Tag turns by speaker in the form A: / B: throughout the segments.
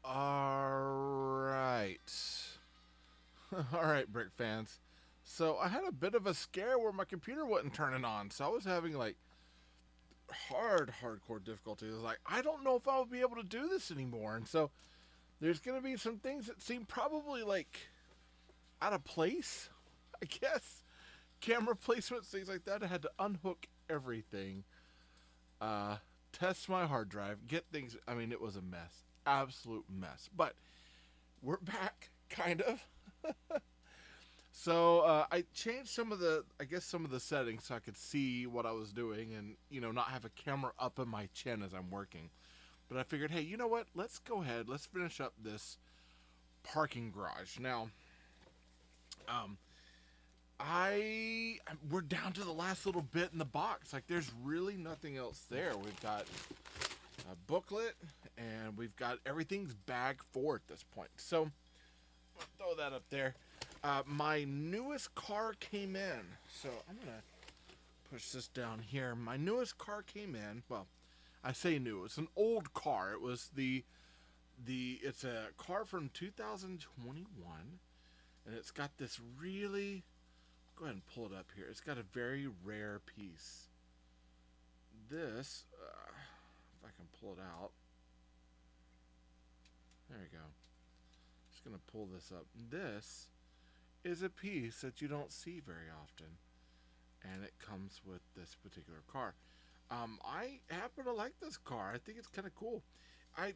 A: Alright. Alright, Brick fans. So I had a bit of a scare where my computer wasn't turning on. So I was having like hardcore difficulty. It was like, I don't know if I'll be able to do this anymore. And so there's going to be some things that seem probably like out of place, I guess. Camera placements, things like that. I had to unhook everything, test my hard drive, get things. I mean, it was a mess. Absolute mess. But we're back, kind of. So I changed some of the, I guess, some of the settings so I could see what I was doing, and not have a camera up in my chin as I'm working. But I figured, hey, you know what? Let's go ahead. Let's finish up this parking garage now. Um, we're down to the last little bit in the box. Like, there's really nothing else there. We've got a booklet, and we've got everything's bag four at this point. So I'll throw that up there. My newest car came in, so I'm gonna push this down here. My newest car came in. Well, I say new. It's an old car. It was it's a car from 2021, and it's got this really. Go ahead and pull it up here. It's got a very rare piece. This, if I can pull it out. There we go. Just gonna pull this up. This is a piece that you don't see very often, and it comes with this particular car. I happen to like this car. I think it's kind of cool. I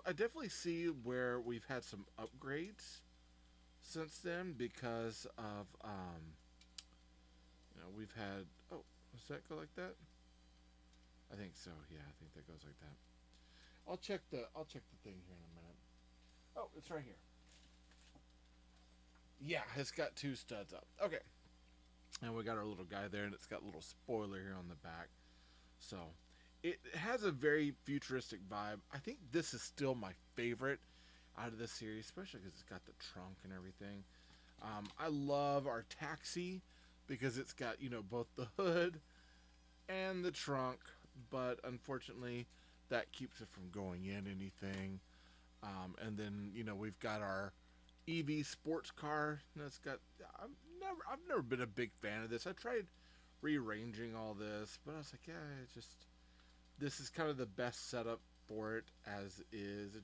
A: definitely see where we've had some upgrades since then because of we've had. Oh, does that go like that? I think so. Yeah, I think that goes like that. I'll check the thing here in a minute. Oh, it's right here. Yeah, it's got two studs up. Okay. And we got our little guy there, and it's got a little spoiler here on the back. So, it has a very futuristic vibe. I think this is still my favorite out of this series, especially because it's got the trunk and everything. I love our taxi because it's got, both the hood and the trunk, but unfortunately, that keeps it from going in anything. And then, we've got our EV sports car. That's got. I've never been a big fan of this. I tried rearranging all this, but I was like, yeah, it's just this is kind of the best setup for it as is.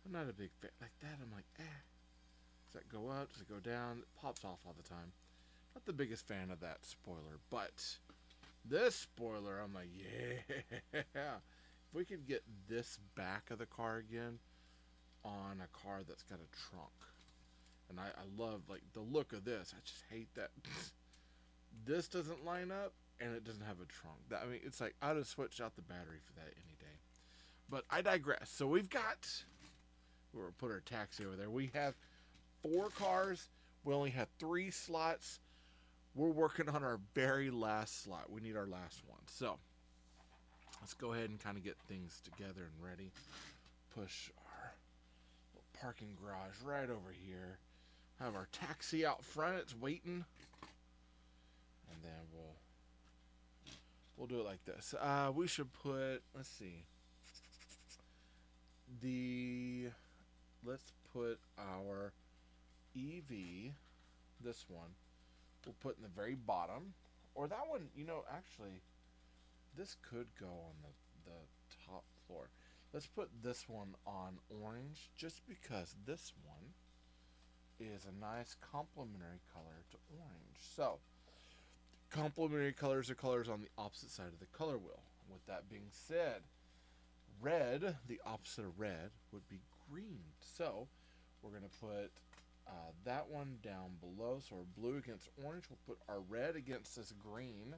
A: I'm not a big fan like that. I'm like, does that go up? Does it go down? It pops off all the time. Not the biggest fan of that spoiler, but this spoiler, I'm like, yeah. If we could get this back of the car again on a car that's got a trunk. And I love like the look of this. I just hate that this doesn't line up and it doesn't have a trunk. I mean, it's like I'd have switched out the battery for that any day. But I digress. So we'll put our taxi over there. We have 4 cars. We only have 3 slots. We're working on our very last slot. We need our last one. So let's go ahead and kind of get things together and ready. Push our parking garage right over here. Have our taxi out front. It's waiting. And then we'll do it like this. We should put, let's see. Let's put our EV, this one, we'll put in the very bottom. Or that one, actually, this could go on the top floor. Let's put this one on orange just because this one is a nice complementary color to orange. So, complementary colors are colors on the opposite side of the color wheel. With that being said, red, the opposite of red, would be green. So, we're going to put that one down below. So, our blue against orange. We'll put our red against this green.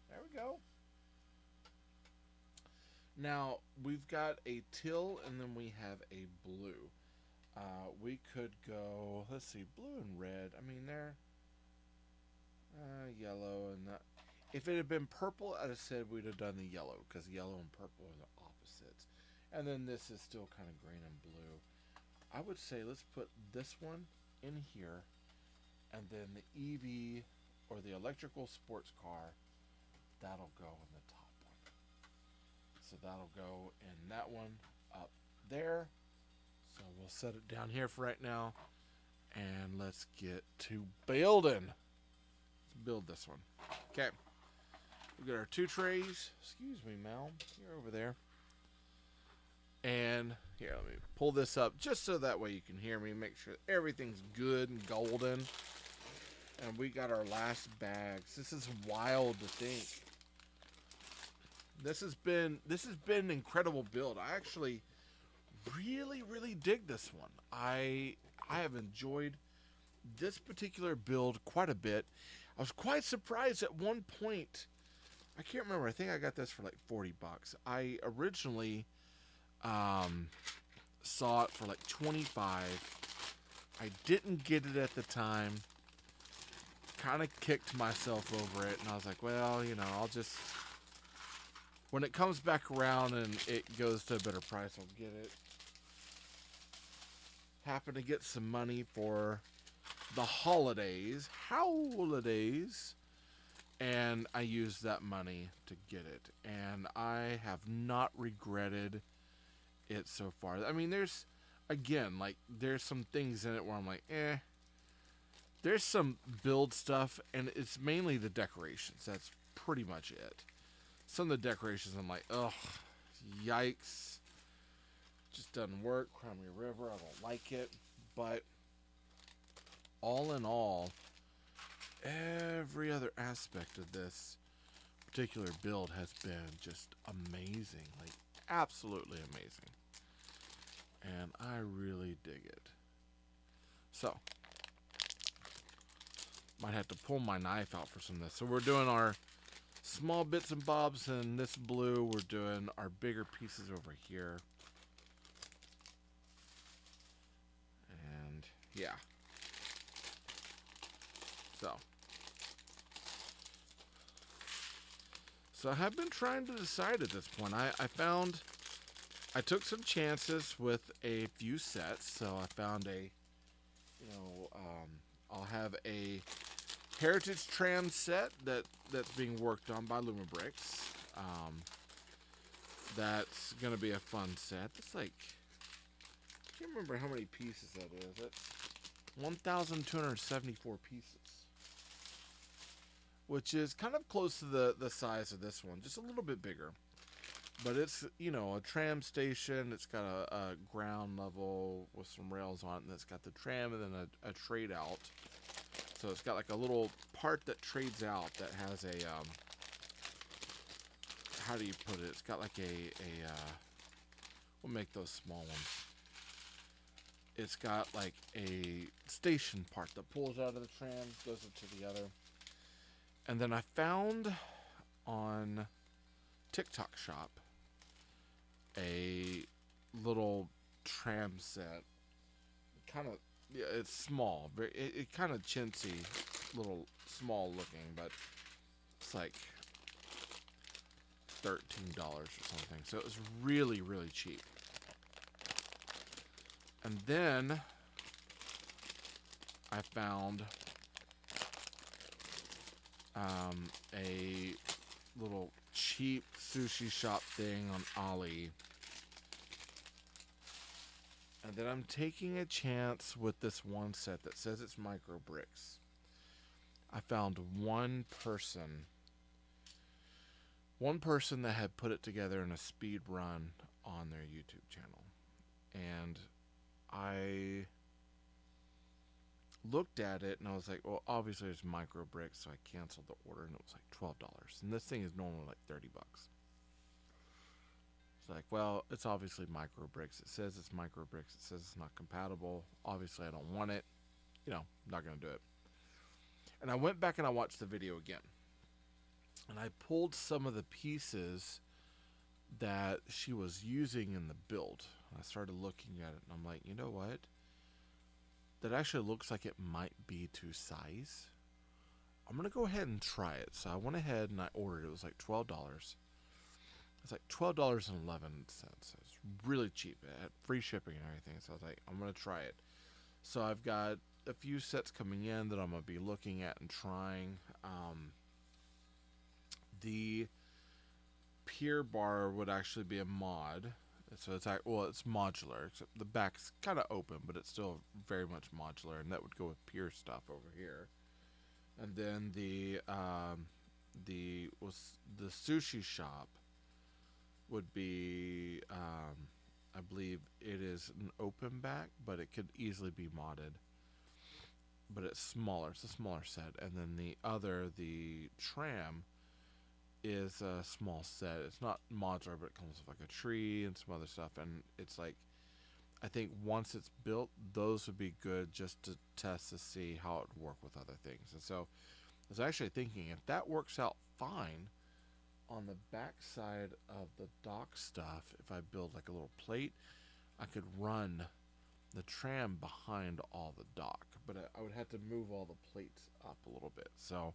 A: There we go. Now, we've got a teal and then we have a blue. We could go, let's see, blue and red. I mean, they're yellow and that. If it had been purple, I'd have said we'd have done the yellow because yellow and purple are the opposites. And then this is still kind of green and blue. I would say let's put this one in here, and then the EV or the electrical sports car, that'll go in the top one. So that'll go in that one up there. we'll set it down here for right now. And let's get to building. Let's build this one. Okay. We got our 2 trays. Excuse me, Mal. You're over there. And here, let me pull this up just so that way you can hear me. Make sure everything's good and golden. And we got our last bags. This is wild to think. This has been an incredible build. I actually really dig this one. I have enjoyed this particular build quite a bit. I was quite surprised at one point. I can't remember. I think I got this for like 40 bucks. I originally saw it for like 25. I didn't get it at the time. Kind of kicked myself over it, and I was like, well, you know, I'll just, when it comes back around and it goes to a better price, I'll get it. Happen to get some money for the holidays, and I used that money to get it, and I have not regretted it so far. I mean, there's some things in it where I'm like, eh. There's some build stuff, and it's mainly the decorations. That's pretty much it. Some of the decorations, I'm like, ugh, yikes. Just doesn't work. Crimey River, I don't like it. But all in all, every other aspect of this particular build has been just amazing. Like, absolutely amazing. And I really dig it. So, might have to pull my knife out for some of this. So we're doing our small bits and bobs in this blue. We're doing our bigger pieces over here. And yeah. So I have been trying to decide at this point. I took some chances with a few sets. So I found I'll have a Heritage Tram set that's being worked on by Lumabricks. That's gonna be a fun set. It's like, I can't remember how many pieces that is. That's 1,274 pieces, which is kind of close to the size of this one, just a little bit bigger. But it's, you know, a tram station. It's got a ground level with some rails on it, and it's got the tram and then a trade out. So it's got like a little part that trades out that has a, how do you put it? It's got like we'll make those small ones. It's got like a station part that pulls out of the tram, goes into the other. And then I found on TikTok Shop a little tram set. Kind of, yeah, it's small. It kind of chintzy, little small looking, but it's like $13 or something. So it was really cheap. And then I found a little cheap sushi shop thing on Ali. And then I'm taking a chance with this one set that says it's micro bricks. I found one person that had put it together in a speed run on their YouTube channel. And I looked at it and I was like, well, obviously there's micro bricks, so I canceled the order, and it was like $12. And this thing is normally like 30 bucks. It's like, well, it's obviously micro bricks. It says it's micro bricks. It says it's not compatible. Obviously I don't want it. You know, I'm not going to do it. And I went back and I watched the video again. And I pulled some of the pieces that she was using in the build. I started looking at it and I'm like, you know what? That actually looks like it might be to size. I'm going to go ahead and try it. So I went ahead and I ordered it. It was like $12. It's like $12.11. It's really cheap. It had free shipping and everything. So I was like, I'm going to try it. So I've got a few sets coming in that I'm going to be looking at and trying. The pier bar would actually be a mod. So it's well, it's modular. Except the back's kind of open, but it's still very much modular, and that would go with pier stuff over here. And then the sushi shop would be I believe it is an open back, but it could easily be modded. But it's smaller. It's a smaller set. And then the tram, is a small set. It's not modular, but it comes with like a tree and some other stuff. And it's like, I think once it's built, those would be good just to test to see how it would work with other things. And so I was actually thinking if that works out fine on the back side of the dock stuff, if I build like a little plate, I could run the tram behind all the dock, but I would have to move all the plates up a little bit. So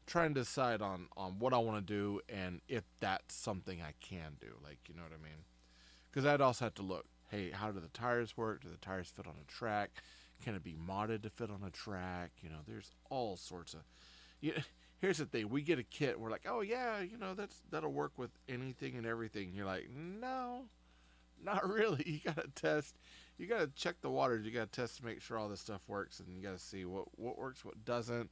A: trying to decide on what I want to do and if that's something I can do. Like, you know what I mean? Because I'd also have to look, hey, how do the tires work? Do the tires fit on a track? Can it be modded to fit on a track? You know, there's all sorts of... You know, here's the thing. We get a kit. We're like, oh, yeah, you know, that'll work with anything and everything. You're like, no, not really. You got to test. You got to check the waters. You got to test to make sure all this stuff works. And you got to see what works, what doesn't.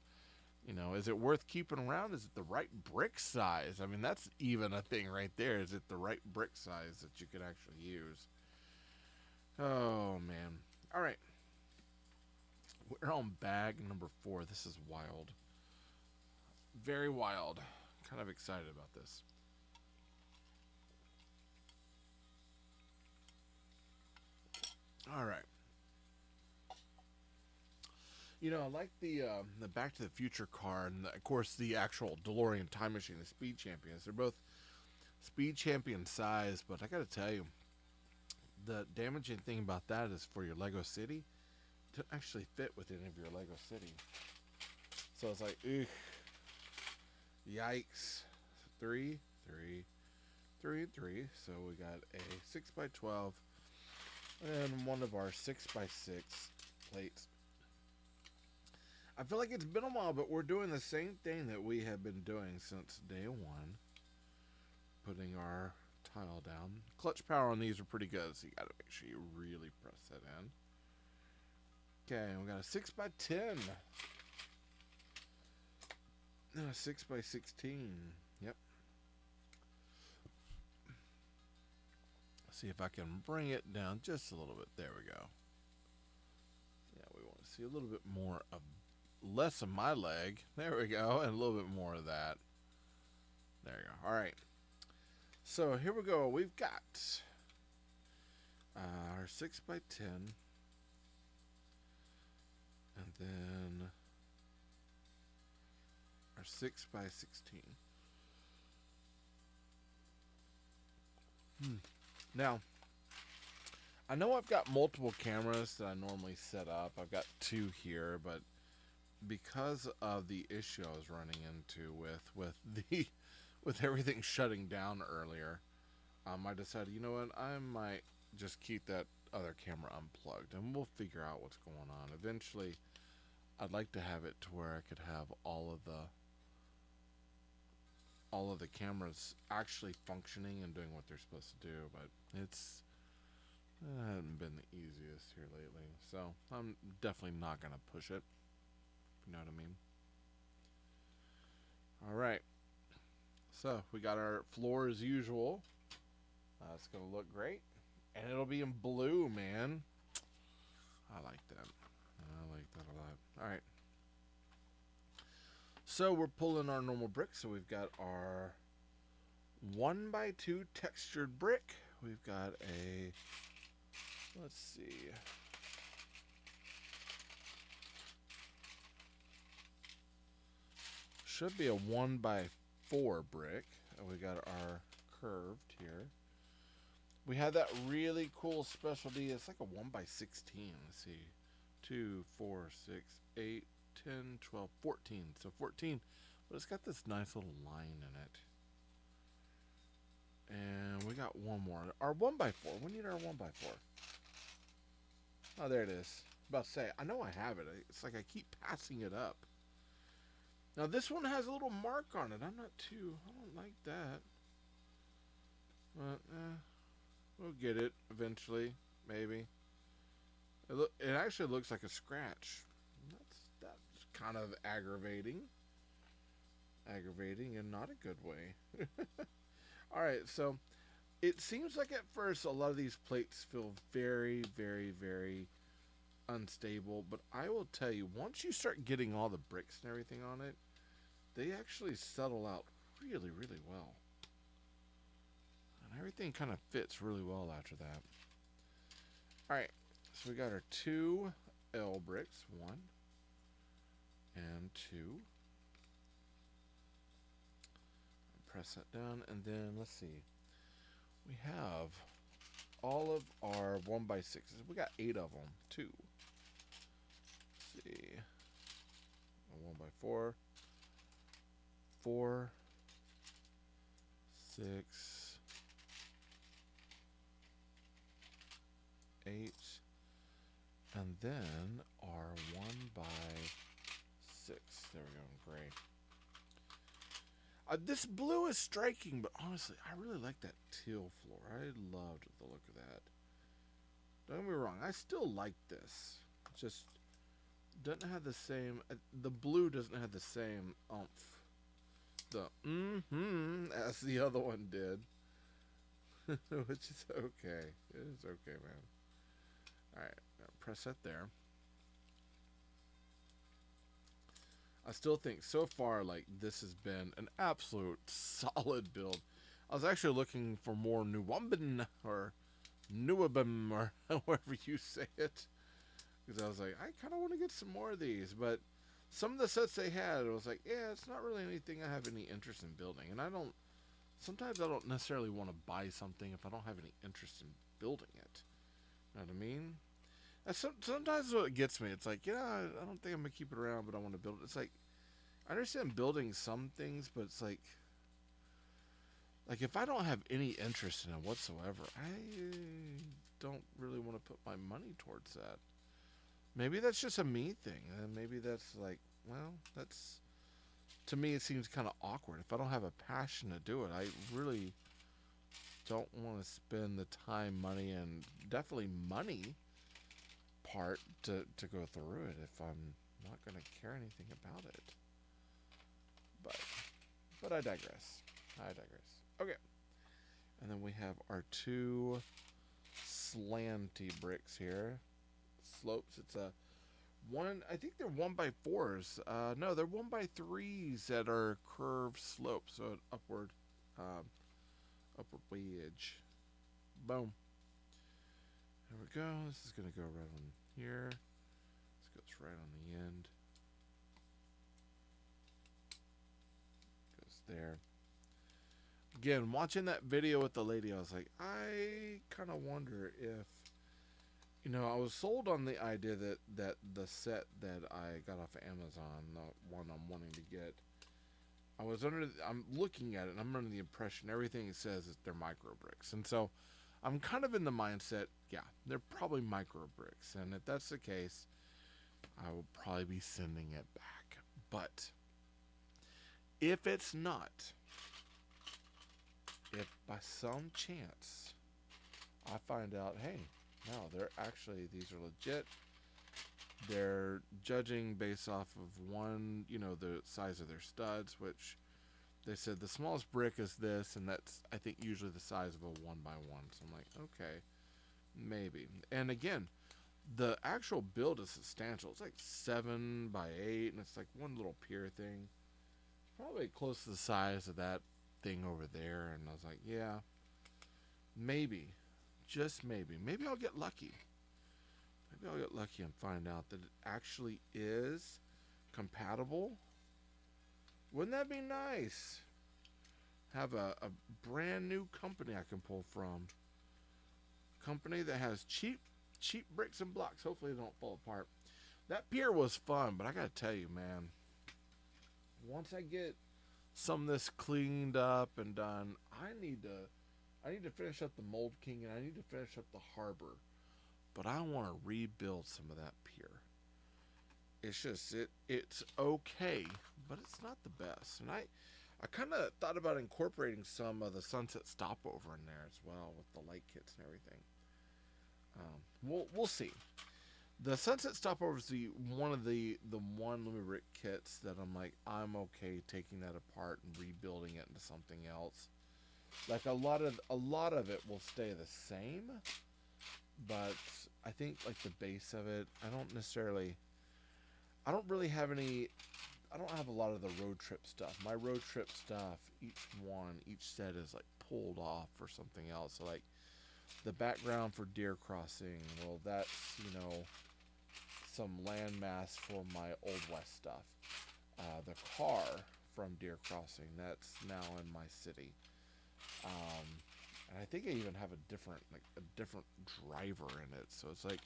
A: You know, is it worth keeping around? Is it the right brick size? I mean, that's even a thing right there. Is it the right brick size that you could actually use? Oh, man. All right. We're on bag number 4. This is wild. Very wild. Kind of excited about this. All right. You know, I like the Back to the Future car, and of course the actual DeLorean time machine, the Speed Champions. They're both Speed Champion size, but I got to tell you, the damaging thing about that is for your Lego City to actually fit with any of your Lego City. So it's like, ugh, yikes. 3, 3, 3, and 3. So we got a 6x12 and one of our 6x6 plates. I feel like it's been a while, but we're doing the same thing that we have been doing since day one. Putting our tile down. Clutch power on these are pretty good, so you gotta make sure you really press that in. Okay, we got a 6x10. And a 6x16. Yep. See if I can bring it down just a little bit. There we go. Yeah, we want to see a little bit more of less of my leg. There we go. And a little bit more of that. There you go. All right. So here we go. We've got our 6x10. And then our 6x16. Now, I know I've got multiple cameras that I normally set up. I've got 2 here, but because of the issue I was running into with everything shutting down earlier, I decided, you know what, I might just keep that other camera unplugged, and we'll figure out what's going on. Eventually, I'd like to have it to where I could have all of the cameras actually functioning and doing what they're supposed to do, but it hasn't been the easiest here lately, so I'm definitely not going to push it. You know what I mean? Alright. So, we got our floor as usual. It's going to look great. And it'll be in blue, man. I like that. I like that a lot. Alright. So, we're pulling our normal brick. So, we've got our 1x2 textured brick. We've got a... Let's see... Should be a 1x4 brick. And we got our curved here. We have that really cool specialty. It's like a 1x16. Let's see. 2, 4, 6, 8, 10, 12, 14. So 14. But it's got this nice little line in it. And we got one more. Our 1x4. We need our 1x4. Oh, there it is. About to say, I know I have it. It's like I keep passing it up. Now this one has a little mark on it. I don't like that. But, We'll get it eventually, maybe. It actually looks like a scratch. That's kind of aggravating. Aggravating in not a good way. All right, so it seems like at first a lot of these plates feel very, very, very unstable, but I will tell you, once you start getting all the bricks and everything on it, they actually settle out really, really well. And everything kind of fits really well after that. All right, so we got our 2 L bricks, 1 and 2. Press that down, and then let's see. We have all of our 1x6s. We got 8 of them, too. Let's see. 1x4. 4, 6, 8, and then our 1x6. There we go, gray. This blue is striking, but honestly, I really like that teal floor. I loved the look of that. Don't get me wrong, I still like this. Just doesn't have the same. The blue doesn't have the same oomph. As the other one did. Which is okay. It is okay, man. Alright, press that there. I still think so far, like, this has been an absolute solid build. I was actually looking for more Newabwn or Newabwn or however you say it. Because I was like, I kind of want to get some more of these, but some of the sets they had, it was like, yeah, it's not really anything I have any interest in building. And sometimes I don't necessarily want to buy something if I don't have any interest in building it. You know what I mean? Sometimes what gets me, it's like, yeah, I don't think I'm going to keep it around, but I want to build it. It's like, I understand building some things, but it's like if I don't have any interest in it whatsoever, I don't really want to put my money towards that. Maybe that's just a me thing. And maybe that's like, well, that's, to me, it seems kind of awkward. If I don't have a passion to do it, I really don't want to spend the time, money, and definitely money part to go through it if I'm not going to care anything about it. But I digress. Okay. And then we have our 2 slanty bricks here. Slopes. It's a one. I think they're 1x4s. No, they're 1x3s that are curved slopes, so an upward wedge. Boom. There we go. This is gonna go right on here. This goes right on the end. Goes there. Again, watching that video with the lady, I was like, I kind of wonder if, I was sold on the idea that the set that I got off of Amazon, the one I'm wanting to get, I'm looking at it and I'm under the impression everything it says is they're micro bricks. And so I'm kind of in the mindset, yeah, they're probably micro bricks. And if that's the case, I will probably be sending it back. But if it's not, if by some chance I find out, hey, no, these are legit. They're judging based off of one, the size of their studs, which they said the smallest brick is this, and that's, I think, usually the size of a 1x1. So I'm like, okay, maybe. And again, the actual build is substantial. It's like 7x8, and it's like one little pier thing. Probably close to the size of that thing over there. And I was like, yeah, maybe. Just maybe. Maybe I'll get lucky. Maybe I'll get lucky and find out that it actually is compatible. Wouldn't that be nice? Have a brand new company I can pull from. Company that has cheap bricks and blocks. Hopefully they don't fall apart. That pier was fun, but I gotta tell you, man, once I get some of this cleaned up and done, I need to finish up the Mold King, and I need to finish up the harbor. But I want to rebuild some of that pier. It's just it's okay, but it's not the best. And I kind of thought about incorporating some of the sunset stopover in there as well with the light kits and everything. We'll see. The sunset stopover is the one limit kits that I'm okay taking that apart and rebuilding it into something else. Like a lot of it will stay the same, but I think like the base of it, I don't really have any. I don't have a lot of the road trip stuff. My road trip stuff, each set is like pulled off for something else. So like the background for Deer Crossing, well, that's some landmass for my Old West stuff. The car from Deer Crossing, that's now in my city. Um, and I think I even have a different driver in it. So it's like,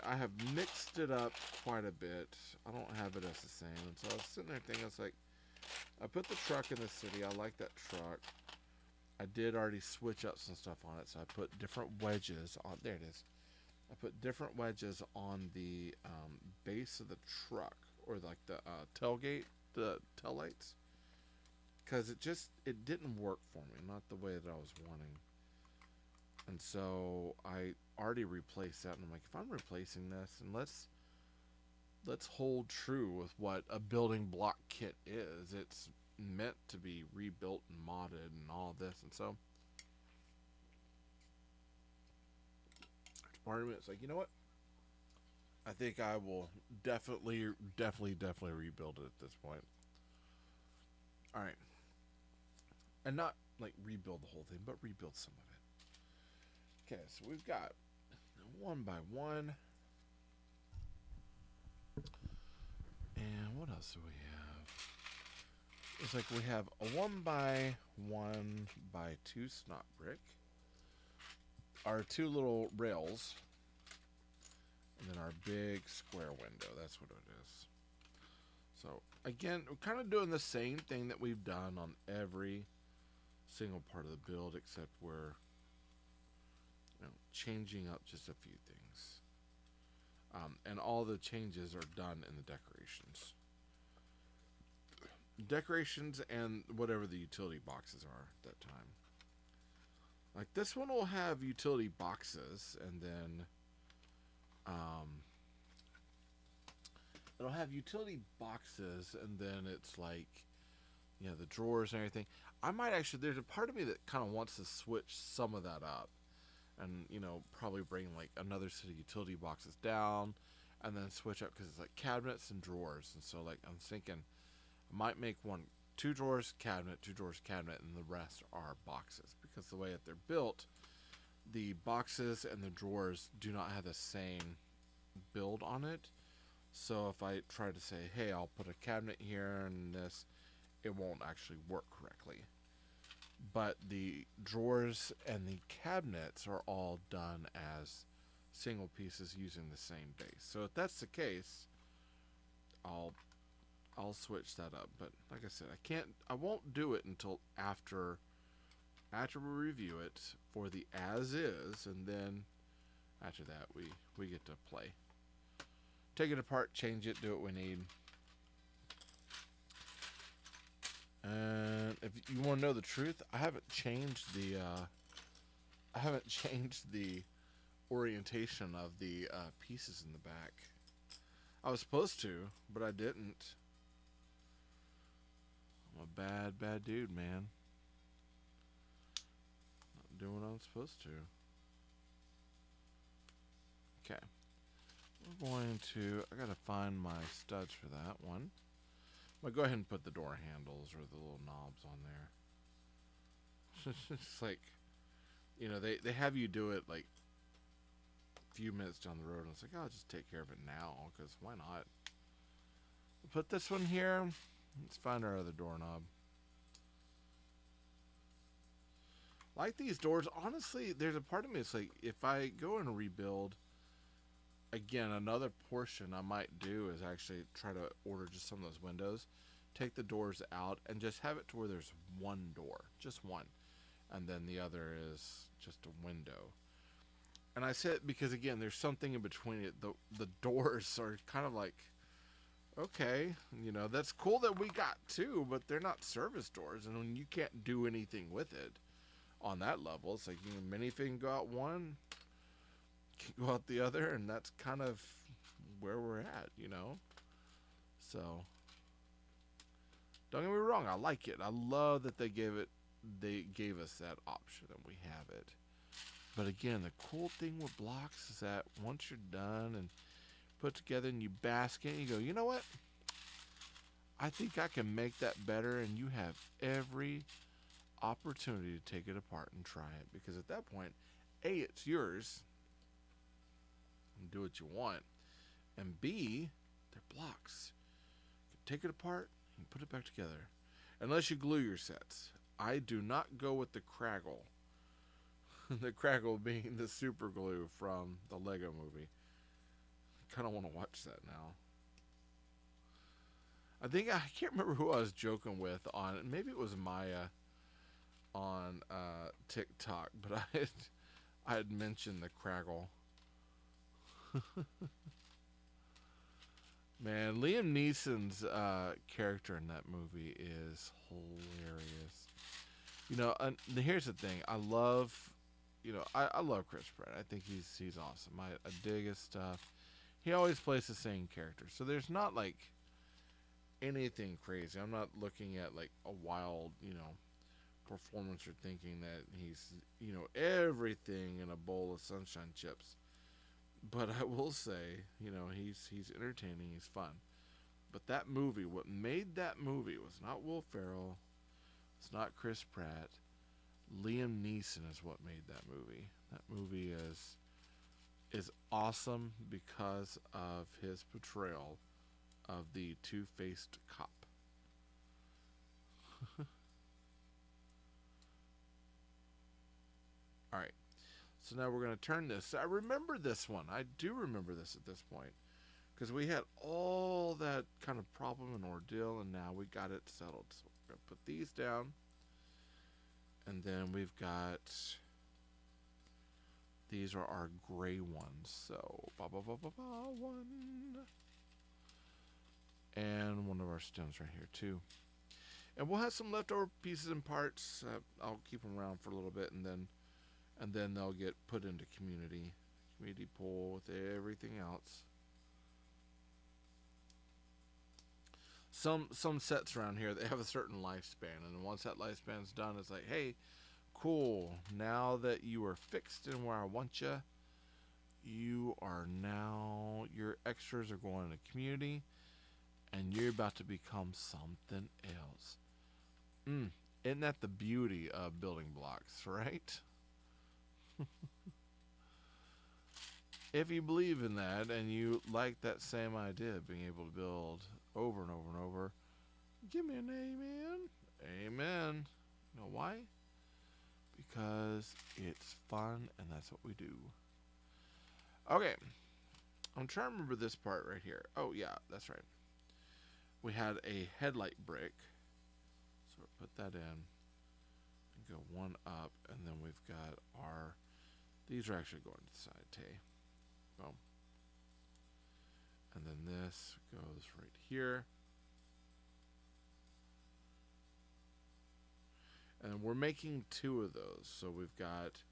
A: I have mixed it up quite a bit. I don't have it as the same. And so I was sitting there thinking, it's like, I put the truck in the city. I like that truck. I did already switch up some stuff on it. So I put different wedges on. There it is. I put different wedges on the base of the truck, or like the tailgate, the tail lights, because it didn't work for me, not the way that I was wanting. And so I already replaced that, and I'm like, if I'm replacing this, and let's hold true with what a building block kit is. It's meant to be rebuilt and modded and all this, and so part of me, it's like, you know what? I think I will definitely rebuild it at this point. All right, and not like rebuild the whole thing, but rebuild some of it. Okay, so we've got one by one, and what else do we have? It's like we have a 1 by 1 by 2 snot brick, our two little rails, and then our big square window. That's what it is. So again, we're kind of doing the same thing that we've done on every single part of the build, except we're changing up just a few things. And all the changes are done in the decorations. Decorations and whatever the utility boxes are at that time. Like this one will have utility boxes, and then it'll have utility boxes, and then it's like, the drawers and everything. I might actually, there's a part of me that kind of wants to switch some of that up, and probably bring like another set of utility boxes down, and then switch up, because it's like cabinets and drawers. And so like I'm thinking I might make two drawers cabinet, two drawers cabinet, and the rest are boxes, because the way that they're built, the boxes and the drawers do not have the same build on it. So if I try to say, hey, I'll put a cabinet here and this, it won't actually work correctly. But the drawers and the cabinets are all done as single pieces using the same base. So if that's the case, I'll switch that up. But like I said, I won't do it until after we review it for the as is, and then after that we get to play. Take it apart, change it, do what we need. And if you want to know the truth, I haven't changed the orientation of the pieces in the back. I was supposed to, but I didn't. I'm a bad dude, man. Not doing what I'm supposed to. Okay. I gotta find my studs for that one. I'm gonna go ahead and put the door handles or the little knobs on there. It's like, they have you do it like a few minutes down the road, and it's like, I'll just take care of it now, because why not? Put this one here. Let's find our other doorknob. Like these doors, honestly, there's a part of me, it's like, if I go and rebuild, again, another portion I might do is actually try to order just some of those windows, take the doors out, and just have it to where there's one door, just one, and then the other is just a window. And I said, because again, there's something in between it. The doors are kind of like, Okay, you know, that's cool that we got two, but they're not service doors, and when you can't do anything with it on that level, it's like, you know, minifig go out one, can go out the other, and that's kind of where we're at, you know. So don't get me wrong, I like it. I love that they gave us that option, and we have it. But again, the cool thing with blocks is that once you're done and put together and you bask in, you go, you know what? I think I can make that better, and you have every opportunity to take it apart and try it, because at that point, A, it's yours and do what you want, and B, they're blocks. You can take it apart and put it back together. Unless you glue your sets. I do not go with the Craggle. The Craggle being the super glue from the Lego movie. I kind of want to watch that now. I can't remember who I was joking with on, maybe it was Maya on TikTok, but I had mentioned the Craggle. Man, Liam Neeson's character in that movie is hilarious. You know, and here's the thing. I love Chris Pratt. I think he's awesome. I dig his stuff. He always plays the same character, so there's not like anything crazy. I'm not looking at like a wild, you know, performance or thinking that he's, you know, everything in a bowl of sunshine chips. But I will say, you know, he's entertaining, he's fun. But that movie, what made that movie was not Will Ferrell, it's not Chris Pratt. Liam Neeson is what made that movie. That movie is awesome because of his portrayal of the two-faced cop. All right. So now we're going to turn this. I remember this one. I do remember this at this point because we had all that kind of problem and ordeal, and now we got it settled. So we're going to put these down, and then we've got, these are our gray ones. So one, and one of our stems right here too. And we'll have some leftover pieces and parts. I'll keep them around for a little bit, and then they'll get put into community pool with everything else. Some sets around here, they have a certain lifespan, and once that lifespan's done, it's like, hey, cool, now that you are fixed in where I want you, your extras are going to community, and you're about to become something else. Isn't that the beauty of building blocks, right? If you believe in that and you like that same idea of being able to build over and over and over, give me an amen. Amen. You know why? Because it's fun and that's what we do. Okay. I'm trying to remember this part right here. Oh, yeah, that's right. We had a headlight brick. So we put that in. And go one up. And then we've got our... These are actually going to the side, Tay. Boom. And then this goes right here. And we're making two of those. So we've got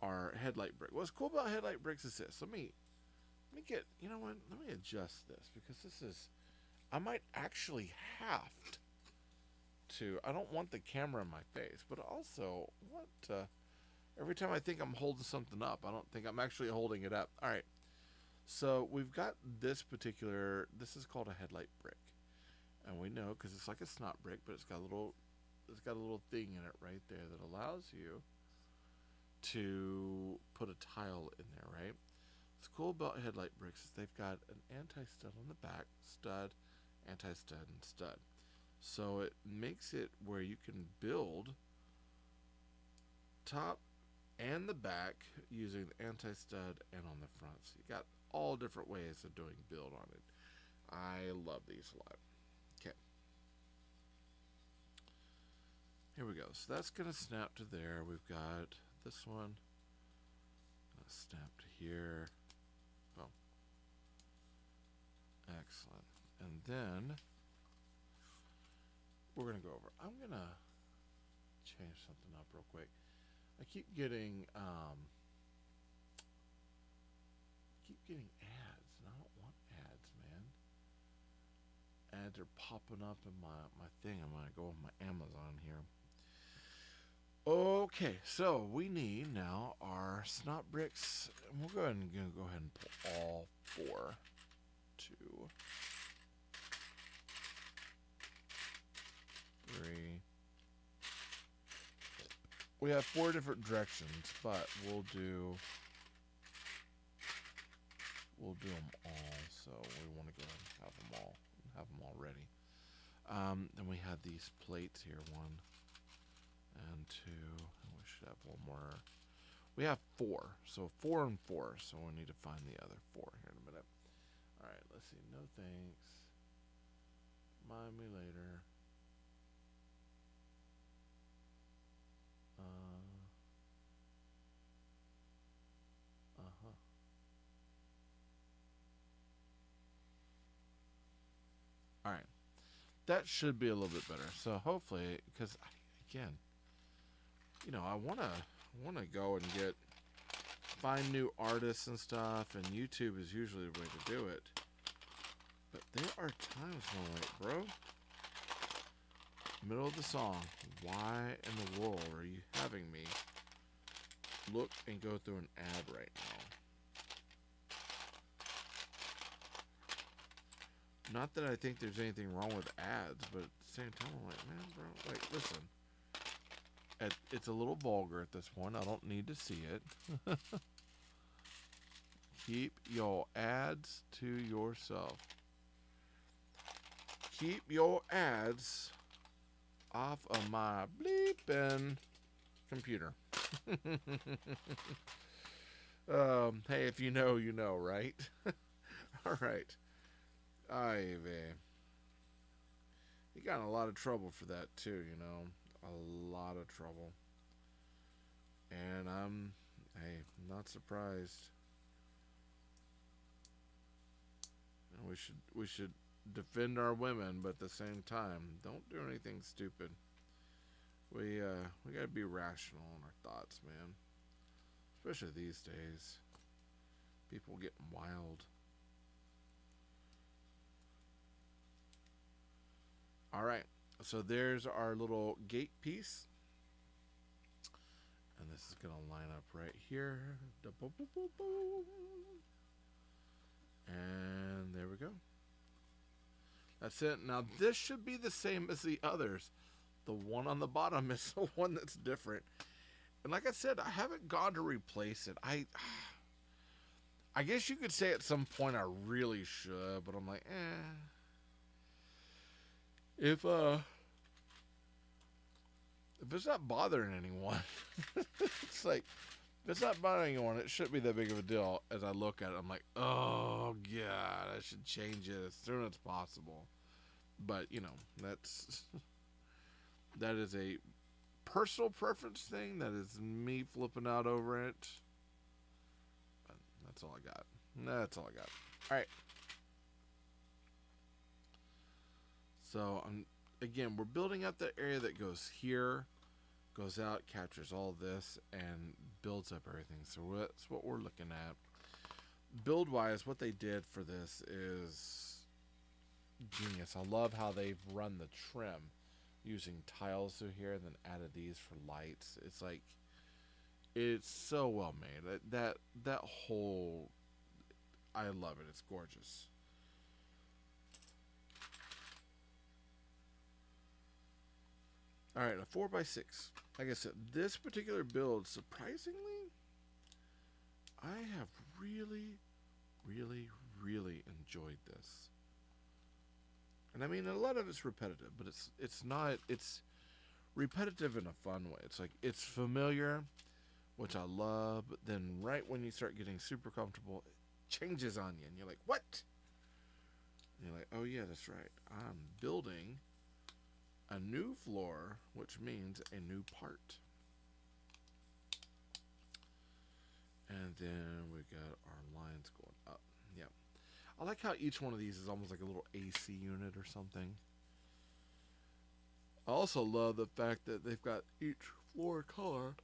A: our headlight brick. What's cool about headlight bricks is this. Let me get, you know what? Let me adjust this because this is, I might actually have to, I don't want the camera in my face, but also what, every time I think I'm holding something up, I don't think I'm actually holding it up. All right. So we've got this is called a headlight brick. And we know because it's like a snot brick, but it's got a little thing in it right there that allows you to put a tile in there, right? What's cool about headlight bricks is they've got an anti-stud on the back, stud, anti-stud, and stud. So it makes it where you can build top and the back using the anti-stud and on the front. So you got all different ways of doing build on it. I love these a lot. Okay. Here we go. So that's going to snap to there. We've got this one. Snap to here. Boom. Excellent. And then we're going to go over. I'm going to change something up real quick. I keep getting ads, and I don't want ads, man. Ads are popping up in my thing. I'm going to go with my Amazon here. Okay, so we need now our snot bricks. And we'll go ahead and pull all 4. 2, 3. We have 4 different directions, but we'll do them all. So we want to go ahead and have them all ready. Then we have these plates here, 1 and 2. And we should have one more. We have 4, so 4 and 4. So we need to find the other 4 here in a minute. All right, let's see. No thanks. Mind me later. All right, that should be a little bit better. So hopefully, because again, you know, I wanna go and find new artists and stuff, and YouTube is usually the way to do it. But there are times when I'm like, bro, middle of the song, why in the world are you having me look and go through an ad right now? Not that I think there's anything wrong with ads, but at the same time, I'm like, man, bro, like, listen. It's a little vulgar at this point. I don't need to see it. Keep your ads to yourself. Keep your ads off of my bleeping computer. Hey, if you know, you know, right? All right. Ivy. He got in a lot of trouble for that too, you know. A lot of trouble. And I'm not surprised. We should defend our women, but at the same time, don't do anything stupid. We gotta be rational in our thoughts, man. Especially these days. People getting wild. Alright, so there's our little gate piece. And this is going to line up right here. And there we go. That's it. Now this should be the same as the others. The one on the bottom is the one that's different. And like I said, I haven't gone to replace it. I guess you could say at some point I really should, but I'm like, If it's not bothering anyone, it's like, if it's not bothering anyone, it shouldn't be that big of a deal. As I look at it, I'm like, oh God, I should change it as soon as possible. But you know, that is a personal preference thing. That is me flipping out over it. But that's all I got. That's all I got. All right. So again, we're building up the area that goes here, goes out, captures all this, and builds up everything. So that's what we're looking at. Build-wise, what they did for this is genius. I love how they've run the trim using tiles through here and then added these for lights. It's like, it's so well made. That whole, I love it. It's gorgeous. Alright, a 4x6. Like I said, this particular build, surprisingly, I have really, really, really enjoyed this. And I mean, a lot of it's repetitive, but it's repetitive in a fun way. It's like, it's familiar, which I love, but then right when you start getting super comfortable, it changes on you, and you're like, what? And you're like, oh yeah, that's right. I'm building a new floor, which means a new part. And then we got our lines going up. Yep. I like how each one of these is almost like a little AC unit or something. I also love the fact that they've got each floor color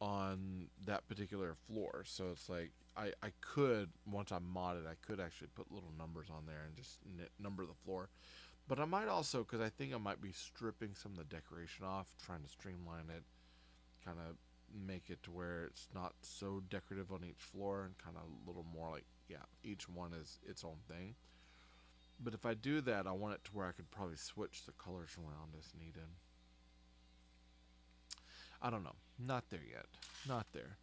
A: on that particular floor. So it's like I could, once I modded, I could actually put little numbers on there and just number the floor. But I might also, because I think I might be stripping some of the decoration off, trying to streamline it, kind of make it to where it's not so decorative on each floor and kind of a little more like, yeah, each one is its own thing. But if I do that, I want it to where I could probably switch the colors around as needed. I don't know. Not there yet. Not there.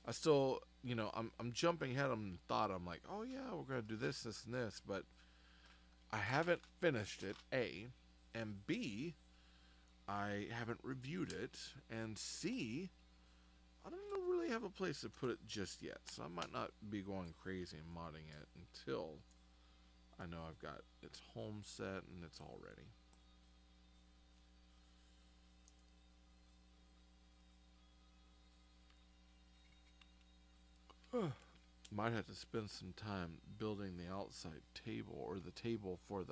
A: I still, I'm jumping ahead on thought. I'm like, oh yeah, we're going to do this, this, and this. But I haven't finished it, A. And B, I haven't reviewed it. And C, I don't really have a place to put it just yet. So I might not be going crazy and modding it until I know I've got its home set and it's all ready. Might have to spend some time building the outside table, or the table for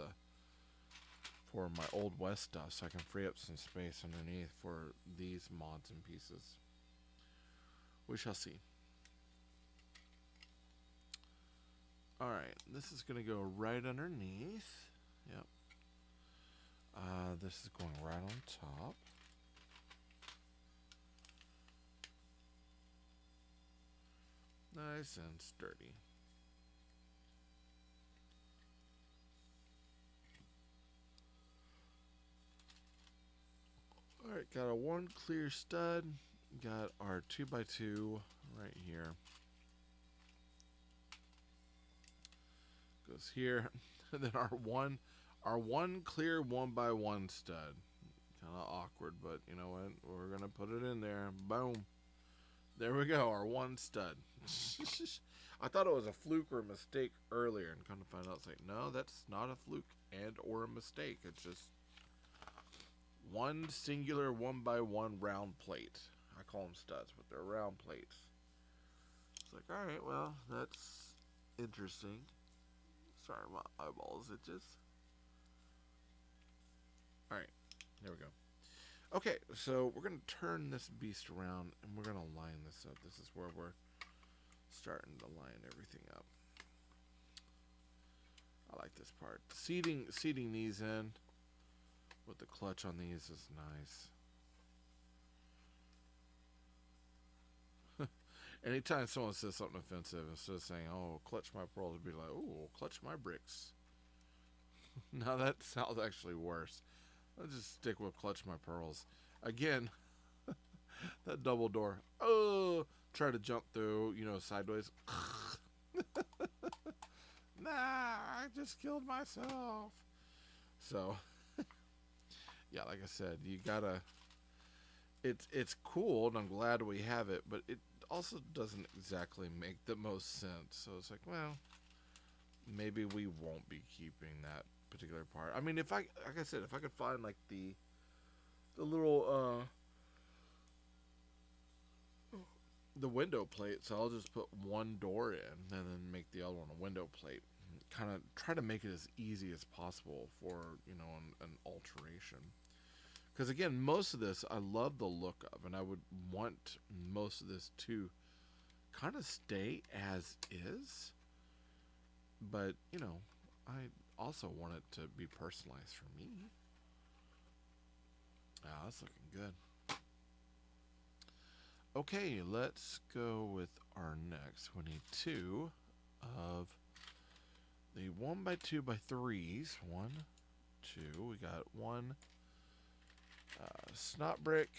A: my Old West stuff, so I can free up some space underneath for these mods and pieces. We shall see. Alright, this is going to go right underneath. Yep. This is going right on top. Nice and sturdy. Alright, got a one clear stud. Got our 2x2 right here. Goes here. And then our one clear 1x1 stud. Kind of awkward, but you know what? We're going to put it in there. Boom. There we go, our one stud. I thought it was a fluke or a mistake earlier, and come to find out, it's like, no, that's not a fluke and or a mistake. It's just one singular 1x1 round plate. I call them studs, but they're round plates. It's like, all right, well, that's interesting. Sorry, my eyeballs itches. All right, there we go. Okay, so we're going to turn this beast around, and we're going to line this up. This is where we're starting to line everything up. I like this part. Seating these in with the clutch on these is nice. Anytime someone says something offensive, instead of saying, oh, clutch my pearls, it'd be like, oh, clutch my bricks. Now that sounds actually worse. I'll just stick with clutch my pearls. Again, that double door. Oh, try to jump through, sideways. Nah, I just killed myself. So, yeah, like I said, you gotta. It's cool, and I'm glad we have it, but it also doesn't exactly make the most sense. So it's like, well, maybe we won't be keeping that particular part. I mean, like I said, if I could find like the little the window plate, so I'll just put one door in and then make the other one a window plate. Kind of try to make it as easy as possible for an alteration. Because again, most of this I love the look of, and I would want most of this to kind of stay as is. But I also want it to be personalized for me. Ah, that's looking good. Okay, let's go with our next. We need two of the 1x2x3s. 1, 2. We got one snot brick.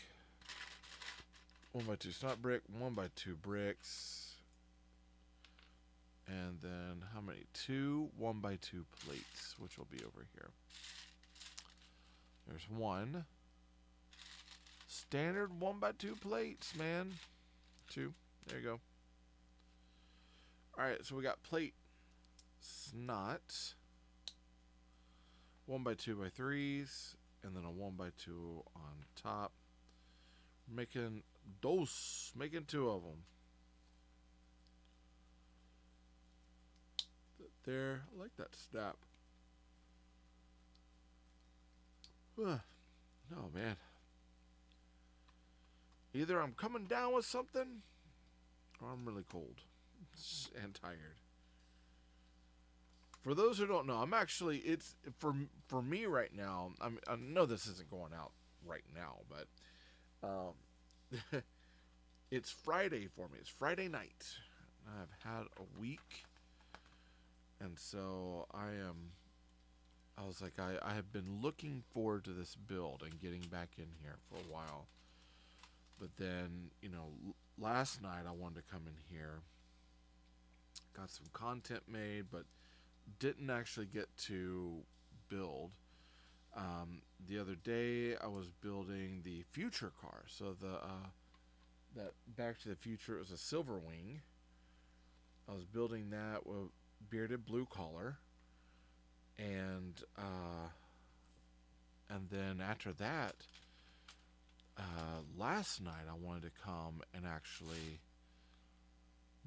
A: 1x2 snot brick. 1x2 bricks. And then how many? 2 1x2 plates, which will be over here. There's one. Standard 1x2 plates, man. 2. There you go. Alright, so we got plate snot. 1x2x3s. And then a 1x2 on top. Making 2 of them. there. I like that snap. No, man. Either I'm coming down with something, or I'm really cold and tired. For those who don't know, I'm actually it's for me right now. I know this isn't going out right now, but it's Friday for me. It's Friday night. I've had a week, and so I was like, I have been looking forward to this build and getting back in here for a while. But then, last night I wanted to come in here, got some content made, but didn't actually get to build. The other day I was building the future car. So that Back to the Future, it was a Silver Wing. I was building that with bearded blue collar, and then after that, last night I wanted to come and actually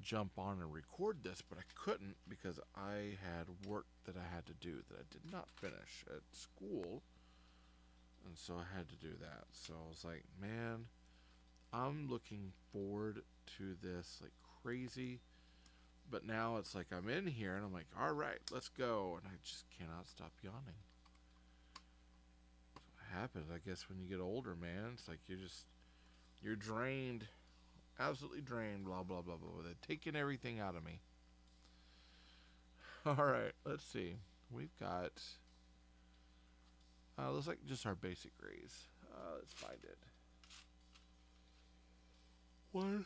A: jump on and record this, but I couldn't because I had work that I had to do that I did not finish at school, and so I had to do that. So I was like, man, I'm looking forward to this like crazy. But now it's like I'm in here and I'm like, all right, let's go. And I just cannot stop yawning. What happens, I guess, when you get older, man? It's like you're drained. Absolutely drained, blah, blah, blah, blah. They're taking everything out of me. All right, let's see. We've got, looks like just our basic raise. Let's find it. 1,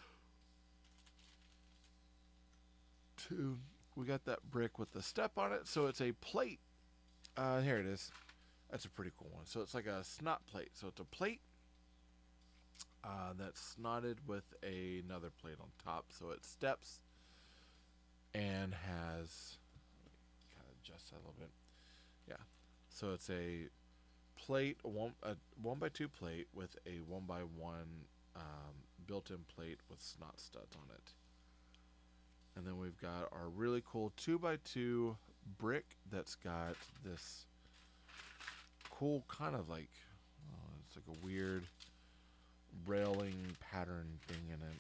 A: 2. We got that brick with the step on it. So it's a plate. Here it is. That's a pretty cool one. So it's like a snot plate. So it's a plate that's snotted with another plate on top. So it steps and has, kind of adjust that a little bit. Yeah. So it's a plate, a 1x2 plate with a 1x1 built-in plate with snot studs on it. And then we've got our really cool 2x2 brick that's got this cool kind of like, it's like a weird railing pattern thing in it.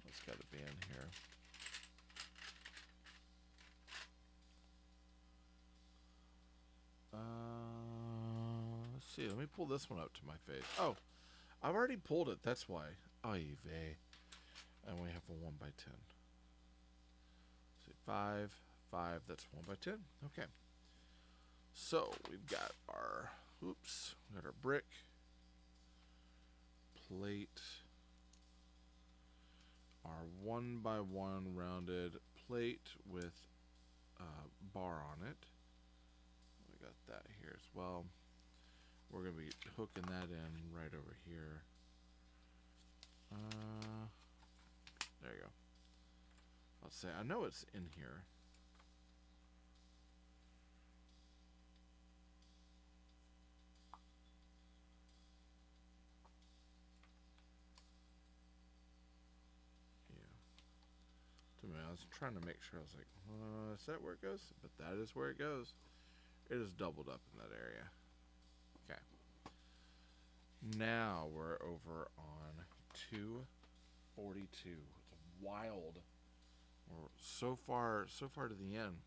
A: It's got to be in here. Let's see. Let me pull this one up to my face. Oh, I've already pulled it. That's why. Oy vey. And we have a 1x10. So 5, 5. That's 1x10. Okay. So we've got our, we got our brick, plate, our 1x1 rounded plate with bar on it. We got that here as well. We're going to be hooking that in right over here. There you go. I'll say, I know it's in here. I was trying to make sure. I was like, is that where it goes? But that is where it goes. It is doubled up in that area. Okay. Now we're over on 242. It's wild. We're so far to the end.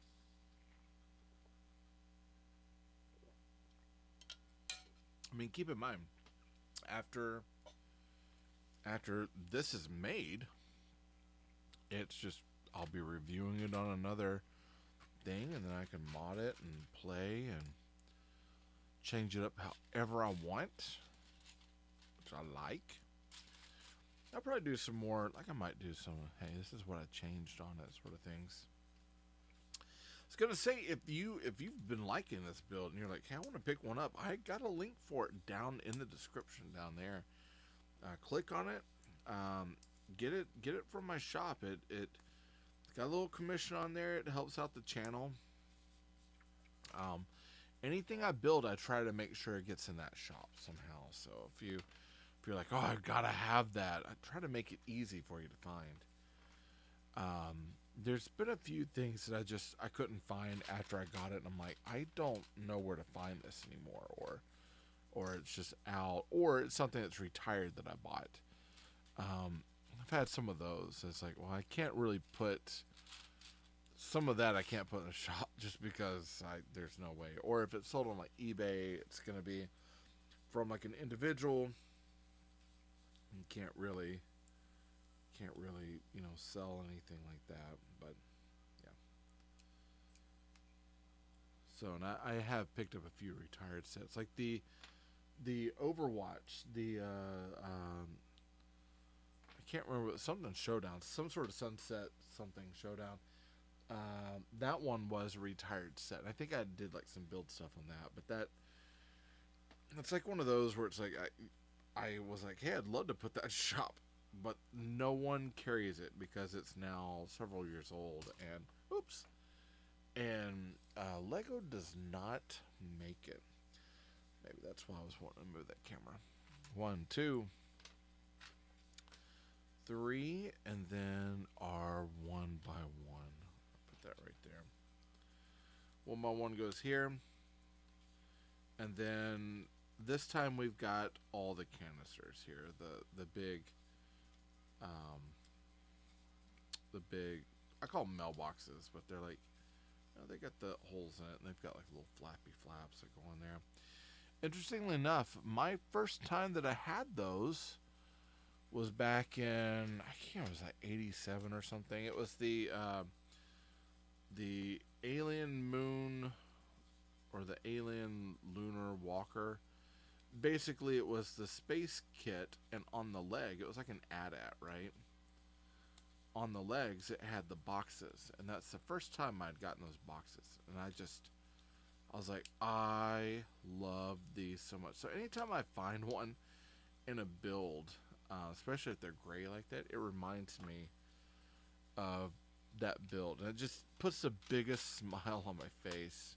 A: I mean, keep in mind, after this is made, it's just, I'll be reviewing it on another thing, and then I can mod it and play and change it up however I want, which I like. I'll probably do some more, like I might do some, hey, this is what I changed on it, sort of things. I was gonna say, if you've been liking this build and you're like, hey, I want to pick one up, I got a link for it down in the description down there. Click on it. Get it from my shop. It's got a little commission on there. It helps out the channel. Anything I build, I try to make sure it gets in that shop somehow. So if you're you're like, oh, I gotta have that, I try to make it easy for you to find. There's been a few things that I couldn't find after I got it, and I'm like, I don't know where to find this anymore, or it's just out, or it's something that's retired that I bought. I've had some of those. It's like, well, I can't really put some of that. I can't put in a shop just because there's no way. Or if it's sold on like eBay, it's gonna be from like an individual. You can't really, sell anything like that. But yeah. So, and I have picked up a few retired sets, like the Overwatch, I can't remember, something Showdown, some sort of Sunset something Showdown. That one was a retired set. I think I did like some build stuff on that, but it's like one of those where it's like I was like, hey, I'd love to put that shop, but no one carries it because it's now several years old, and oops, and Lego does not make it. Maybe that's why I was wanting to move that camera. 1, 2, 3, and then our 1 by 1. Put that right there. 1 by 1 goes here, and then this time we've got all the canisters here. The big, I call them mailboxes, but they're like, they got the holes in it, and they've got like little flappy flaps that go in there. Interestingly enough, my first time that I had those was back in, I can't remember, it was like 87 or something. It was the Alien Moon, or the Alien Lunar Walker. Basically, it was the space kit, and on the leg, it was like an AT-AT, right? On the legs, it had the boxes, and that's the first time I'd gotten those boxes, and I was like, I love these so much. So anytime I find one in a build, especially if they're gray like that, it reminds me of that build, and it just puts the biggest smile on my face.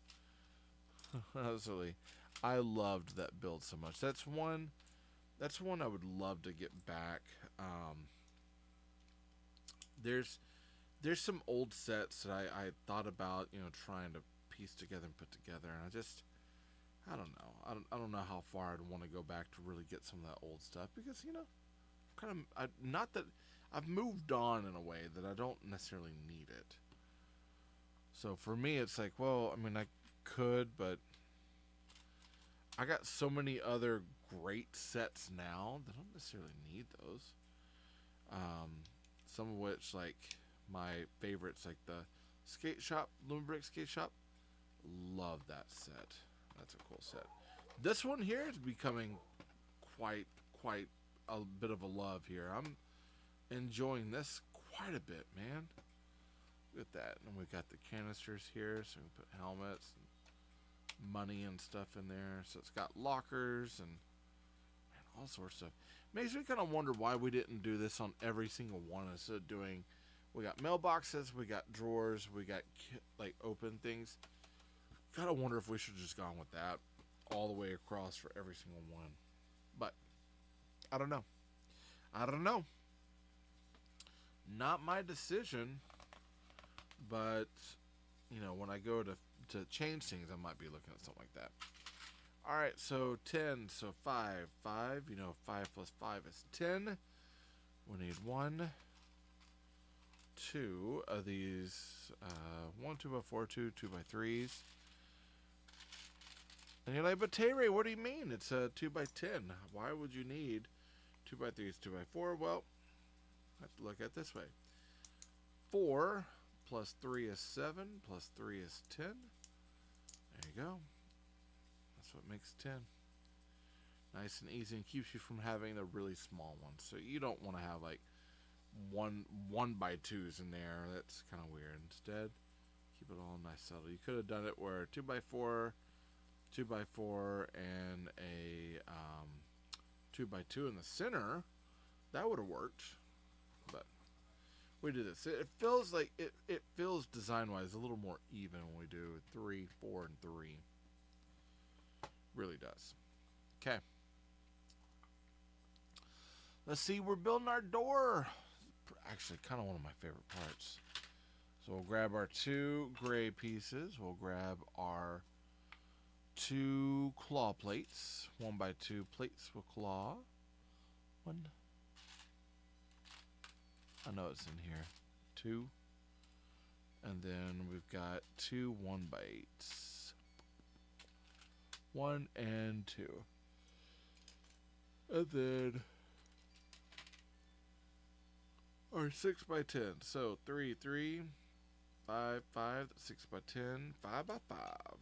A: Honestly, I loved that build so much. That's one I would love to get back. There's some old sets that I thought about, trying to piece together and put together, and I don't know. I don't know how far I'd want to go back to really get some of that old stuff, because not that I've moved on in a way that I don't necessarily need it. So for me, it's like, well, I mean, I could, but I got so many other great sets now that I don't necessarily need those. Some of which, like my favorites, like the skate shop, Lumenbrick skate shop. Love that set. That's a cool set. This one here is becoming quite a bit of a love here. I'm enjoying this quite a bit, man. Look at that. And we've got the canisters here, so we can put helmets and money and stuff in there. So it's got lockers and all sorts of stuff. Makes me kind of wonder why we didn't do this on every single one instead of doing. We got mailboxes, we got drawers, we got like open things. Gotta wonder if we should have just gone with that all the way across for every single one. But I don't know. Not my decision. But when I go to change things, I might be looking at something like that. Alright, so 10, so 5. 5 plus 5 is 10. We need 1, 2 of these, 1 2x4, 2 2x3s. And you're like, but Tayray, what do you mean? It's a 2x10. Why would you need 2x3s, 2x4? Well, I have to look at it this way. 4 plus 3 is 7, plus 3 is 10. There you go. That's what makes 10. Nice and easy, and keeps you from having the really small ones. So you don't want to have like one by 2s in there. That's kind of weird. Instead, keep it all nice subtle. You could have done it where 2x4, 2x4, and a 2x2 in the center. That would have worked, but we did this. It feels like it feels design-wise a little more even when we do 3, 4, and 3. Really does. Okay. Let's see, we're building our door. Actually, kind of one of my favorite parts. So we'll grab our 2 gray pieces. We'll grab our 2 claw plates. 1x2 plates with claw. One. I know it's in here. 2. And then we've got 2 1x8s. 1 and 2. And then our 6x10. So 3, 3, 5, 5, 6x10, 5x5.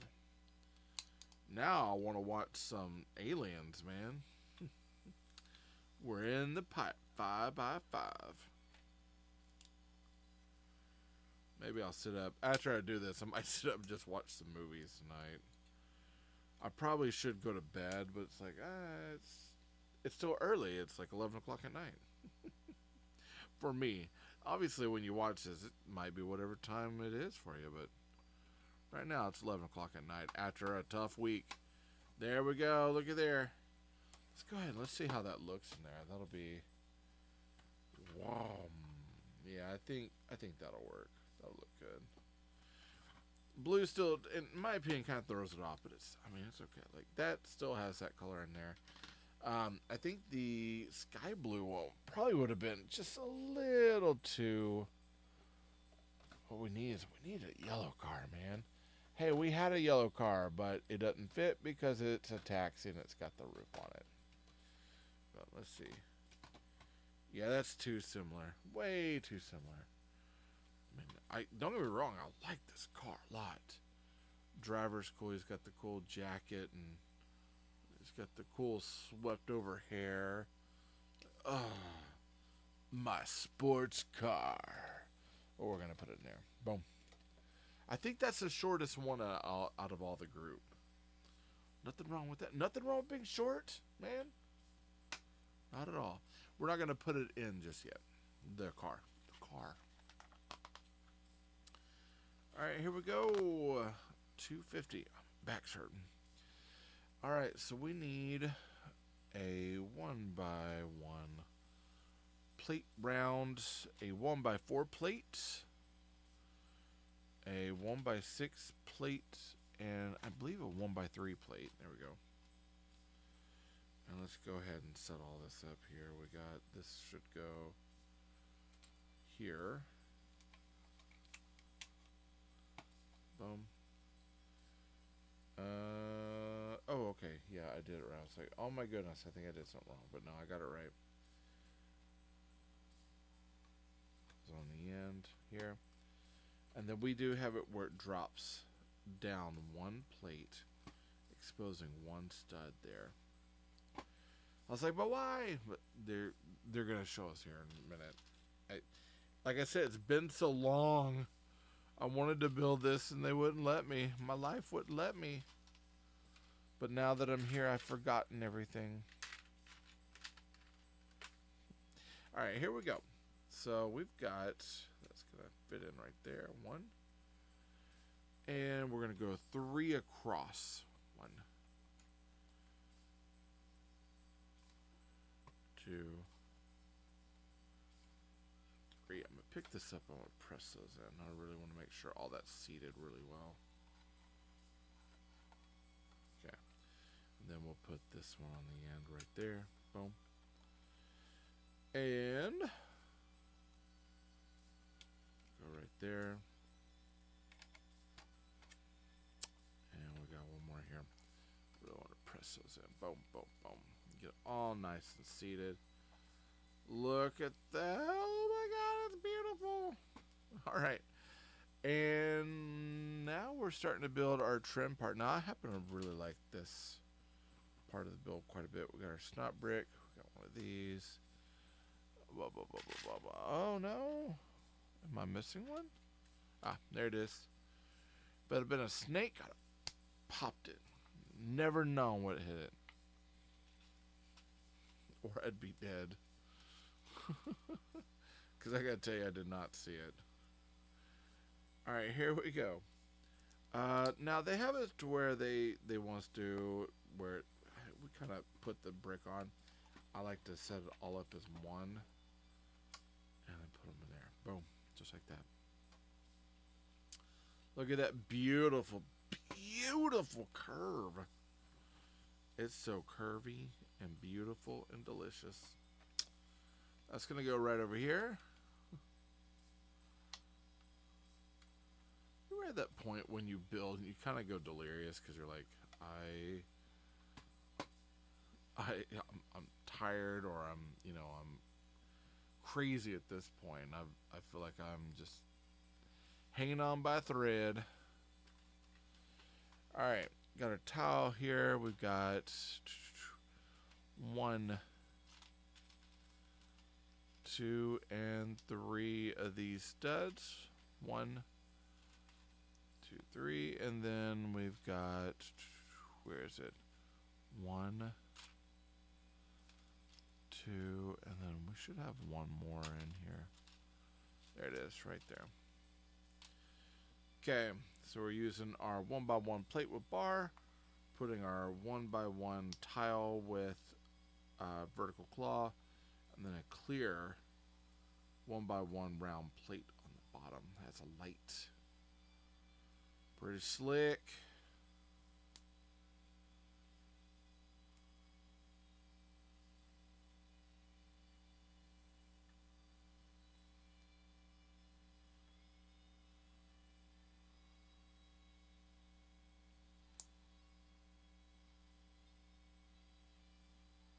A: Now I want to watch some aliens, man. We're in the pipe. 5x5. Maybe I'll sit up. After I do this, I might sit up and just watch some movies tonight. I probably should go to bed, but it's like, it's still early. It's like 11 o'clock at night. For me. Obviously, when you watch this, it might be whatever time it is for you, but right now it's 11 o'clock at night after a tough week. There we go. Look at there. Let's go ahead and let's see how that looks in there. That'll be... Wow. Yeah, I think that'll work. That'll look good. Blue still, in my opinion, kind of throws it off, but it's okay. Like, that still has that color in there. I think the sky blue one probably would have been just a little too... What we need a yellow car, man. Hey, we had a yellow car, but it doesn't fit because it's a taxi and it's got the roof on it. But let's see. Yeah, that's too similar. Way too similar. I mean, don't get me wrong, I like this car a lot. Driver's cool. He's got the cool jacket and he's got the cool swept over hair. Oh, my sports car. Oh, we're gonna put it in there. Boom. I think that's the shortest one out of all the group. Nothing wrong with that. Nothing wrong with being short, man. Not at all. We're not gonna put it in just yet. The car. All right, here we go. 250. Back's hurting. All right, so we need a 1x1 plate round, a 1x4 plate, a 1x6 plate, and I believe a 1x3 plate. There we go. And let's go ahead and set all this up here. We got, this should go here. Boom. Oh, okay. Yeah, I did it right. I was like, oh my goodness, I think I did something wrong. But no, I got it right. It's on the end here. And then we do have it where it drops down one plate, exposing one stud there. I was like, but why? But they're gonna show us here in a minute. Like I said, it's been so long. I wanted to build this and they wouldn't let me. My life wouldn't let me. But now that I'm here, I've forgotten everything. All right, here we go. So we've got, that's gonna fit in right there. 1. And we're gonna go 3 across. 1, 2, 3. I'm gonna pick this up. I want to press those in. I really want to make sure all that's seated really well. Okay. And then we'll put this one on the end right there. Boom. And go right there. And we got one more here. Really want to press those in. Boom, boom, boom. Get it all nice and seated. Look at that. Oh my God, it's beautiful. All right. And now we're starting to build our trim part. Now, I happen to really like this part of the build quite a bit. We got our snot brick. We got one of these. Blah, blah, blah, blah, blah, blah. Oh, no. Am I missing one? Ah, there it is. But it'd been a snake. I popped it. Never known what hit it. Or I'd be dead. Because I gotta tell you, I did not see it. Alright, here we go. Now, they have it to where they want us to, where we kind of put the brick on. I like to set it all up as one and then put them in there. Boom. Just like that. Look at that beautiful, beautiful curve. It's so curvy and beautiful and delicious. That's going to go right over here. You're at that point when you build and you kind of go delirious because you're like, I'm tired, or I'm crazy at this point. I feel like I'm just hanging on by a thread. All right, got our tile here. We've got 1, 2, and 3 of these studs. 1, 2, 3, and then we've got, where is it? 1, 2, and then we should have one more in here. There it is, right there. Okay, so we're using our 1x1 plate with bar, putting our 1x1 tile with vertical claw, and then a clear 1x1 round plate on the bottom. Has a light. Pretty slick.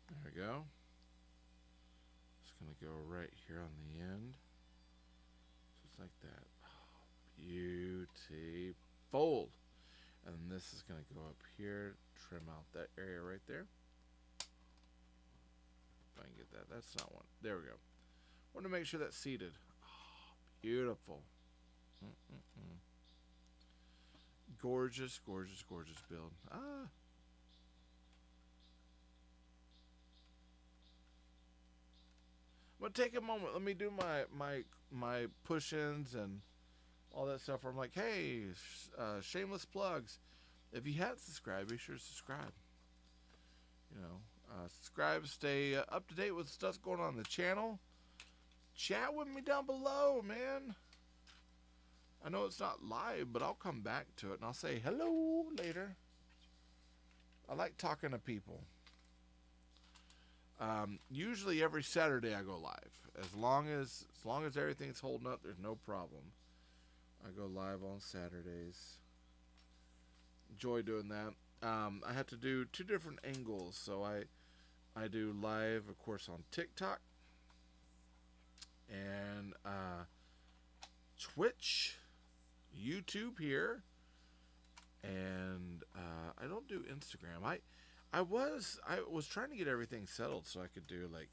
A: There we go. It's going to go right here on the end. Just like that. Oh, beautiful. And this is going to go up here, trim out that area right there. If I can get that. That's not one. There we go. Want to make sure that's seated. Oh, beautiful. Gorgeous, gorgeous, gorgeous build. Ah. I'm gonna take a moment. Let me do my push-ins and all that stuff. Where I'm like, hey, shameless plugs. If you haven't subscribed, be sure to subscribe. Subscribe, stay up to date with stuff going on in the channel. Chat with me down below, man. I know it's not live, but I'll come back to it and I'll say hello later. I like talking to people. Usually every Saturday I go live. As long as everything's holding up, there's no problem. I go live on Saturdays. Enjoy doing that. I have to do 2 different angles, so I do live, of course, on TikTok and Twitch, YouTube here, and I don't do Instagram. I was trying to get everything settled so I could do like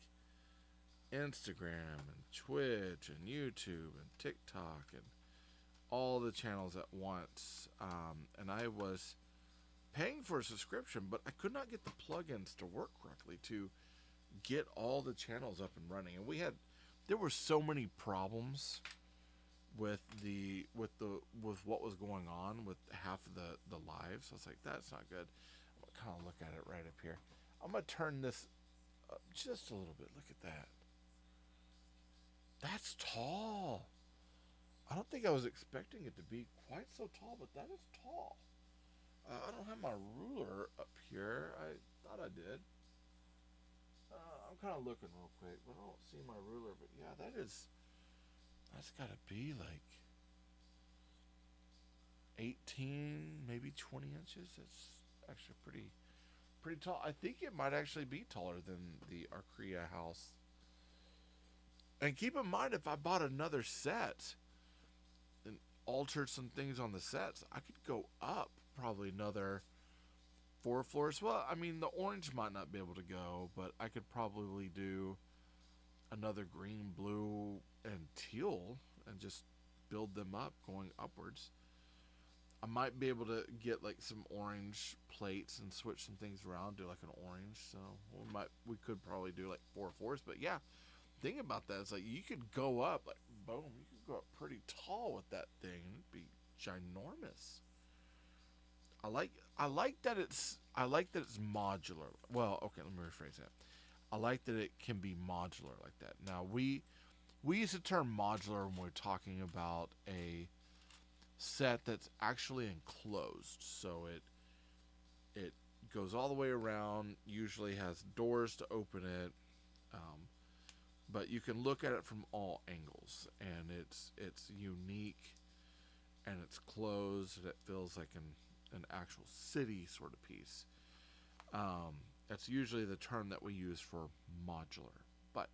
A: Instagram and Twitch and YouTube and TikTok and all the channels at once. And I was paying for a subscription, but I could not get the plugins to work correctly to get all the channels up and running. And there were so many problems with what was going on with half of the lives. I was like, that's not good. I'm gonna kind of look at it right up here. I'm gonna turn this up just a little bit. Look at that. That's tall. I don't think I was expecting it to be quite so tall, but that is tall. I don't have my ruler up here. I thought I did. I'm kind of looking real quick, but I don't see my ruler. But yeah, that's got to be like 18, maybe 20 inches. That's actually pretty tall. I think it might actually be taller than the Arcrea house. And keep in mind, if I bought another set and altered some things on the sets, I could go up probably another 4 floors. Well, I mean, the orange might not be able to go, but I could probably do another green, blue, and teal and just build them up going upwards. I might be able to get like some orange plates and switch some things around, do like an orange. So we could probably do like 4 floors. But yeah, think about that. It's like you could go up, like boom, you could go up pretty tall with that thing. It'd be ginormous. I like that it's modular. Well, okay, let me rephrase that. I like that it can be modular like that. Now we use the term modular when we're talking about a set that's actually enclosed. So it goes all the way around. Usually has doors to open it, um, but you can look at it from all angles, and it's unique and it's closed, and it feels like an actual city sort of piece. Um, that's usually the term that we use for modular. But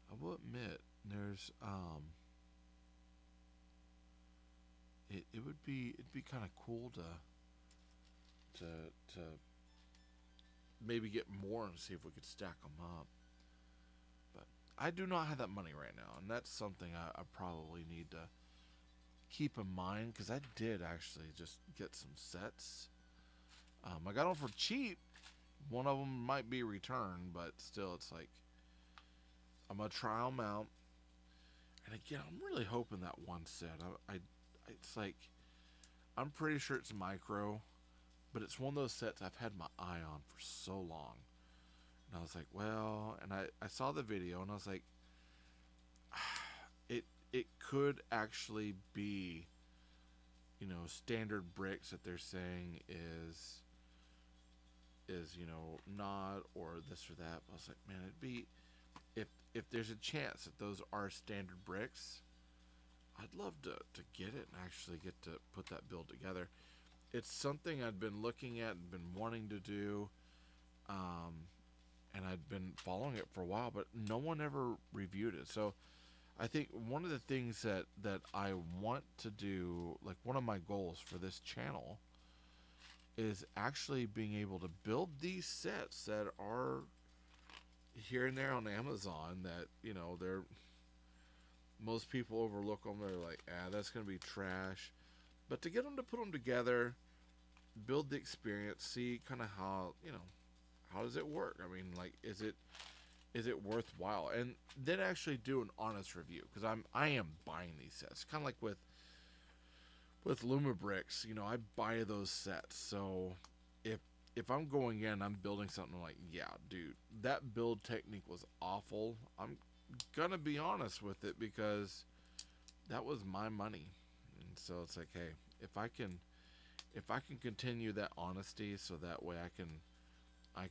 A: I will admit, there's it would be it'd be kind of cool to maybe get more and see if we could stack them up. But I do not have that money right now, and that's something I probably need to keep in mind because I did actually just get some sets. I got them for cheap. One of them might be returned, but still, it's like I'm gonna try them out. And again, I'm really hoping that one set. It's like I'm pretty sure it's micro, but it's one of those sets I've had my eye on for so long. And I was like, well, and I saw the video and I was like, it could actually be, standard bricks that they're saying is not or this or that. But I was like, man, it'd be if there's a chance that those are standard bricks, I'd love to get it and actually get to put that build together. It's something I'd been looking at and been wanting to do, and I'd been following it for a while, but no one ever reviewed it. So I think one of the things that I want to do, like one of my goals for this channel, is actually being able to build these sets that are here and there on Amazon that, they're most people overlook them. They're like, that's going to be trash. But to get them to put them together, build the experience, see kind of how does it work? I mean, like, is it worthwhile? And then actually do an honest review because I am buying these sets. Kind of like with Luma bricks, I buy those sets. So if I'm going in, I'm building something like, yeah, dude, that build technique was awful. I'm gonna be honest with it because that was my money, and so it's like, hey, if I can continue that honesty, so that way I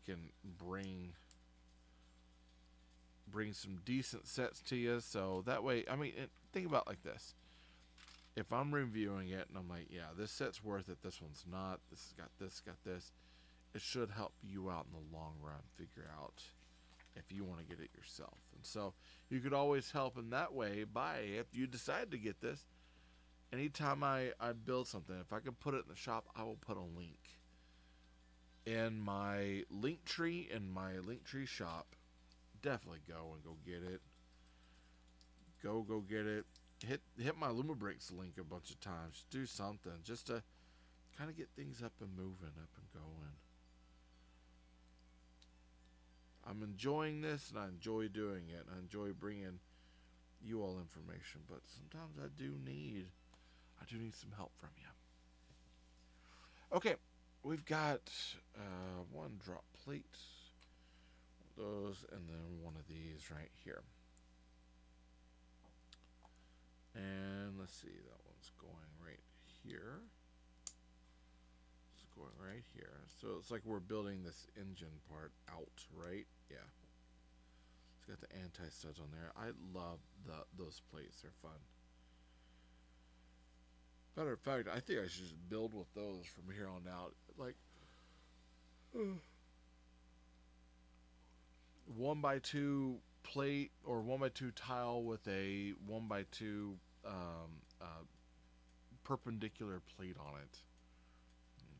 A: can bring some decent sets to you. So that way, I mean, think about it like this: if I'm reviewing it and I'm like, yeah, this set's worth it, this one's not. This has got this, got this. It should help you out in the long run. Figure out if you want to get it yourself. And so you could always help in that way by, if you decide to get this, anytime I build something, if I can put it in the shop, I will put a link in my link tree, shop. Definitely go and go get it. Go get it. Hit my Lumabricks link a bunch of times. Do something just to kind of get things up and moving, up and going. I'm enjoying this, and I enjoy doing it. I enjoy bringing you all information, but sometimes I do need some help from you. Okay, we've got one drop plate, those, and then one of these right here. And let's see, that one's going right here. It's going right here. So it's like we're building this engine part out, right? Yeah. It's got the anti-studs on there. I love those plates. They're fun. Matter of fact, I think I should just build with those from here on out. Like, 1x2 plate or 1x2 tile with a 1x2 perpendicular plate on it.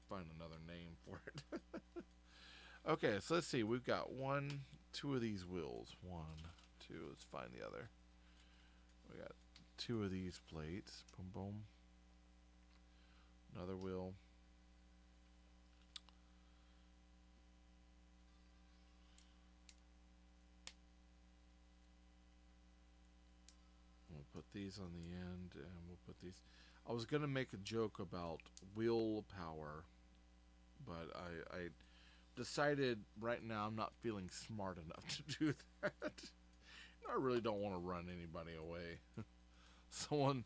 A: Find another name for it. Okay, so let's see. We've got two of these wheels. 1, 2. Let's find the other. We got 2 of these plates. Boom, boom. Another wheel. We'll put these on the end, and we'll put these. I was gonna make a joke about wheel power, but I decided right now I'm not feeling smart enough to do that. I really don't want to run anybody away. someone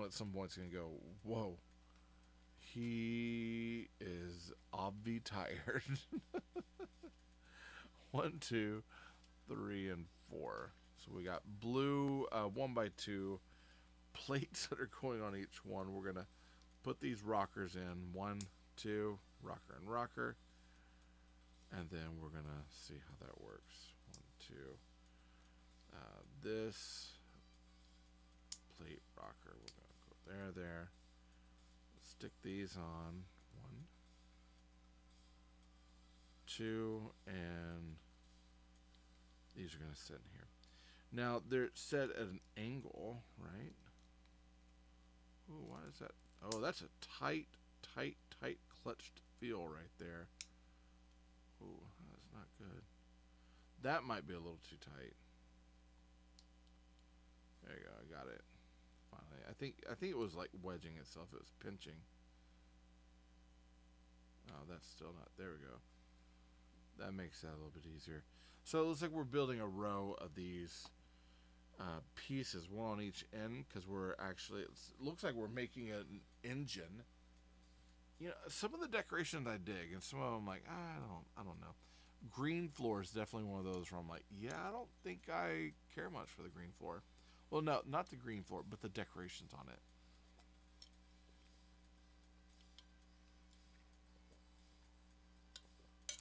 A: at some point is going to go, whoa, he is obvi tired. 1, 2, 3, and 4. So we got blue 1x2 plates that are going on each one. We're going to put these rockers in. 1, 2, rocker and rocker. And then we're going to see how that works. 1, 2. This plate rocker, we're going to go there. Stick these on. 1, 2, and these are going to sit in here. Now, they're set at an angle, right? Ooh, why is that? Oh, that's a tight clutched feel right there. Ooh, that's not good. That might be a little too tight. There you go, I got it. Finally, I think it was like wedging itself. It was pinching. Oh, that's still not. There we go. That makes that a little bit easier. So it looks like we're building a row of these pieces, one on each end, because we're actually, it looks like we're making an engine. You know, some of the decorations I dig, and some of them I'm like, I don't know. Green floor is definitely one of those where I'm like, yeah, I don't think I care much for the green floor. Well, no, not the green floor, but the decorations on it.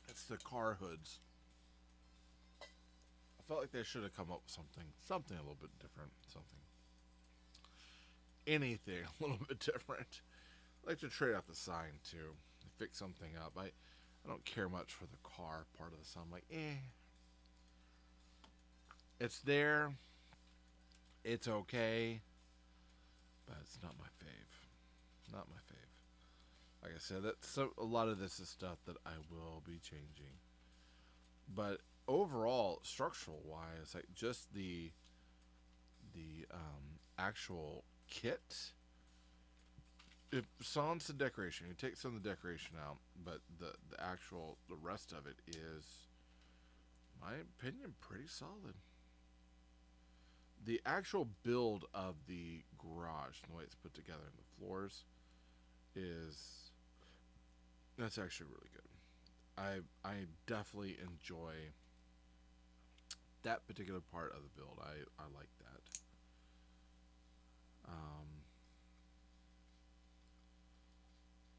A: It's the car hoods. I felt like they should have come up with something a little bit different, anything a little bit different. I like to trade out the sign too, fix something up. I don't care much for the car part of the sign. I'm like, it's there, it's okay, but it's not my fave. Not my fave. Like I said, a lot of this is stuff that I will be changing. But overall, structural wise, like just the actual kit, it sans the decoration. You take some of the decoration out, but the rest of it is, in my opinion, pretty solid. The actual build of the garage and the way it's put together and the floors that's actually really good. I definitely enjoy that particular part of the build. I like that.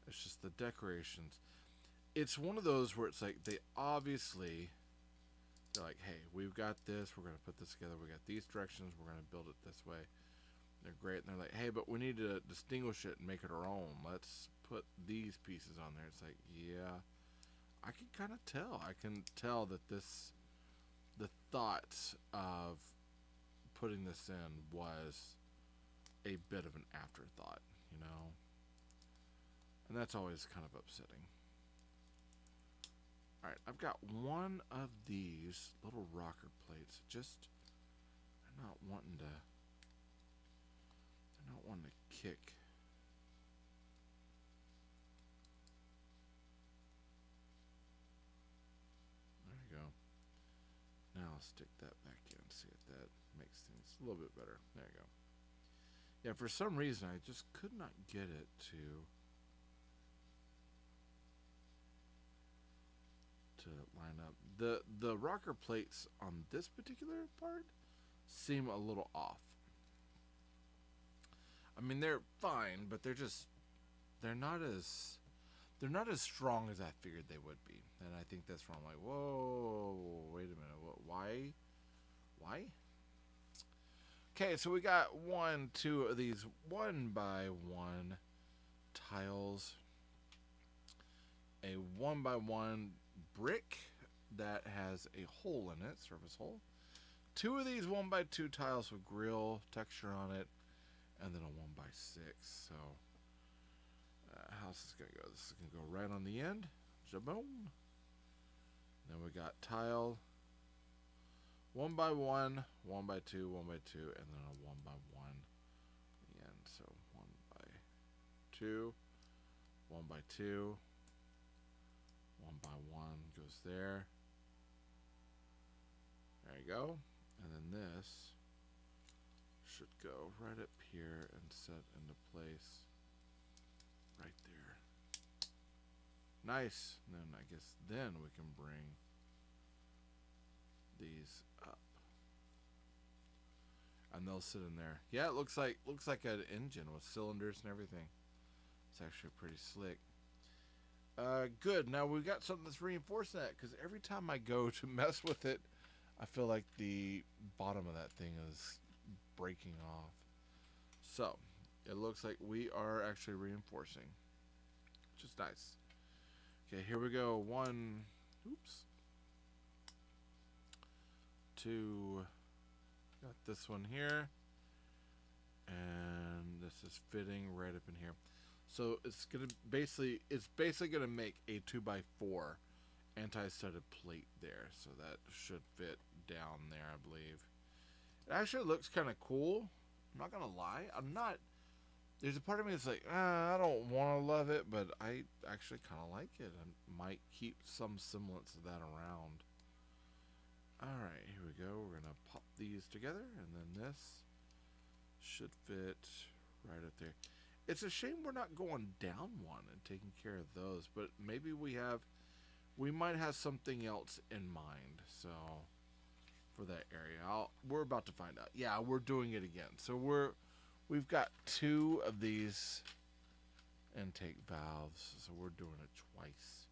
A: It's just the decorations. It's one of those where it's like they're like, hey, we've got this. We're going to put this together. We got these directions. We're going to build it this way. They're great. And they're like, hey, but we need to distinguish it and make it our own. Let's put these pieces on there. It's like, yeah, I can kind of tell. I can tell that the thought of putting this in was a bit of an afterthought, you know? And that's always kind of upsetting. Alright, I've got one of these little rocker plates. Just, they're not wanting to kick. There you go. Now I'll stick that back in, see if that makes things a little bit better. There you go. Yeah, for some reason I just could not get it to line up. The rocker plates on this particular part seem a little off. I mean, they're fine, but they're not as strong as I figured they would be. And I think that's where I'm like, whoa, wait a minute, why? Okay, so we got 2 of these 1x1 tiles, a 1x1 brick that has a hole in it, surface hole, 2 of these 1x2 tiles with grill texture on it, and then a 1x6. So how's this gonna go? This is gonna go right on the end. Jaboom. Then we got tile 1x1, 1x2, 1x2, and then a 1x1 again. So 1x2, 1x2, 1x1 goes there. There you go. And then this should go right up here and set into place right there. Nice. And then I guess then we can bring these up. And they'll sit in there. Yeah, it looks like an engine with cylinders and everything. It's actually pretty slick. Good. Now we've got something that's reinforcing that, because every time I go to mess with it, I feel like the bottom of that thing is breaking off. So it looks like we are actually reinforcing, which is nice. Okay, here we go. 1, oops, 2, got this one here, and this is fitting right up in here. So it's basically gonna make a 2x4 anti-studded plate there, so that should fit down there, I believe. It actually looks kind of cool. I'm not gonna lie. There's a part of me that's like, I don't want to love it, but I actually kind of like it. I might keep some semblance of that around. Alright, here we go. We're going to pop these together, and then this should fit right up there. It's a shame we're not going down one and taking care of those, but maybe we might have something else in mind. So for that area, we're about to find out. Yeah, we're doing it again. So we've got 2 of these intake valves, so we're doing it twice.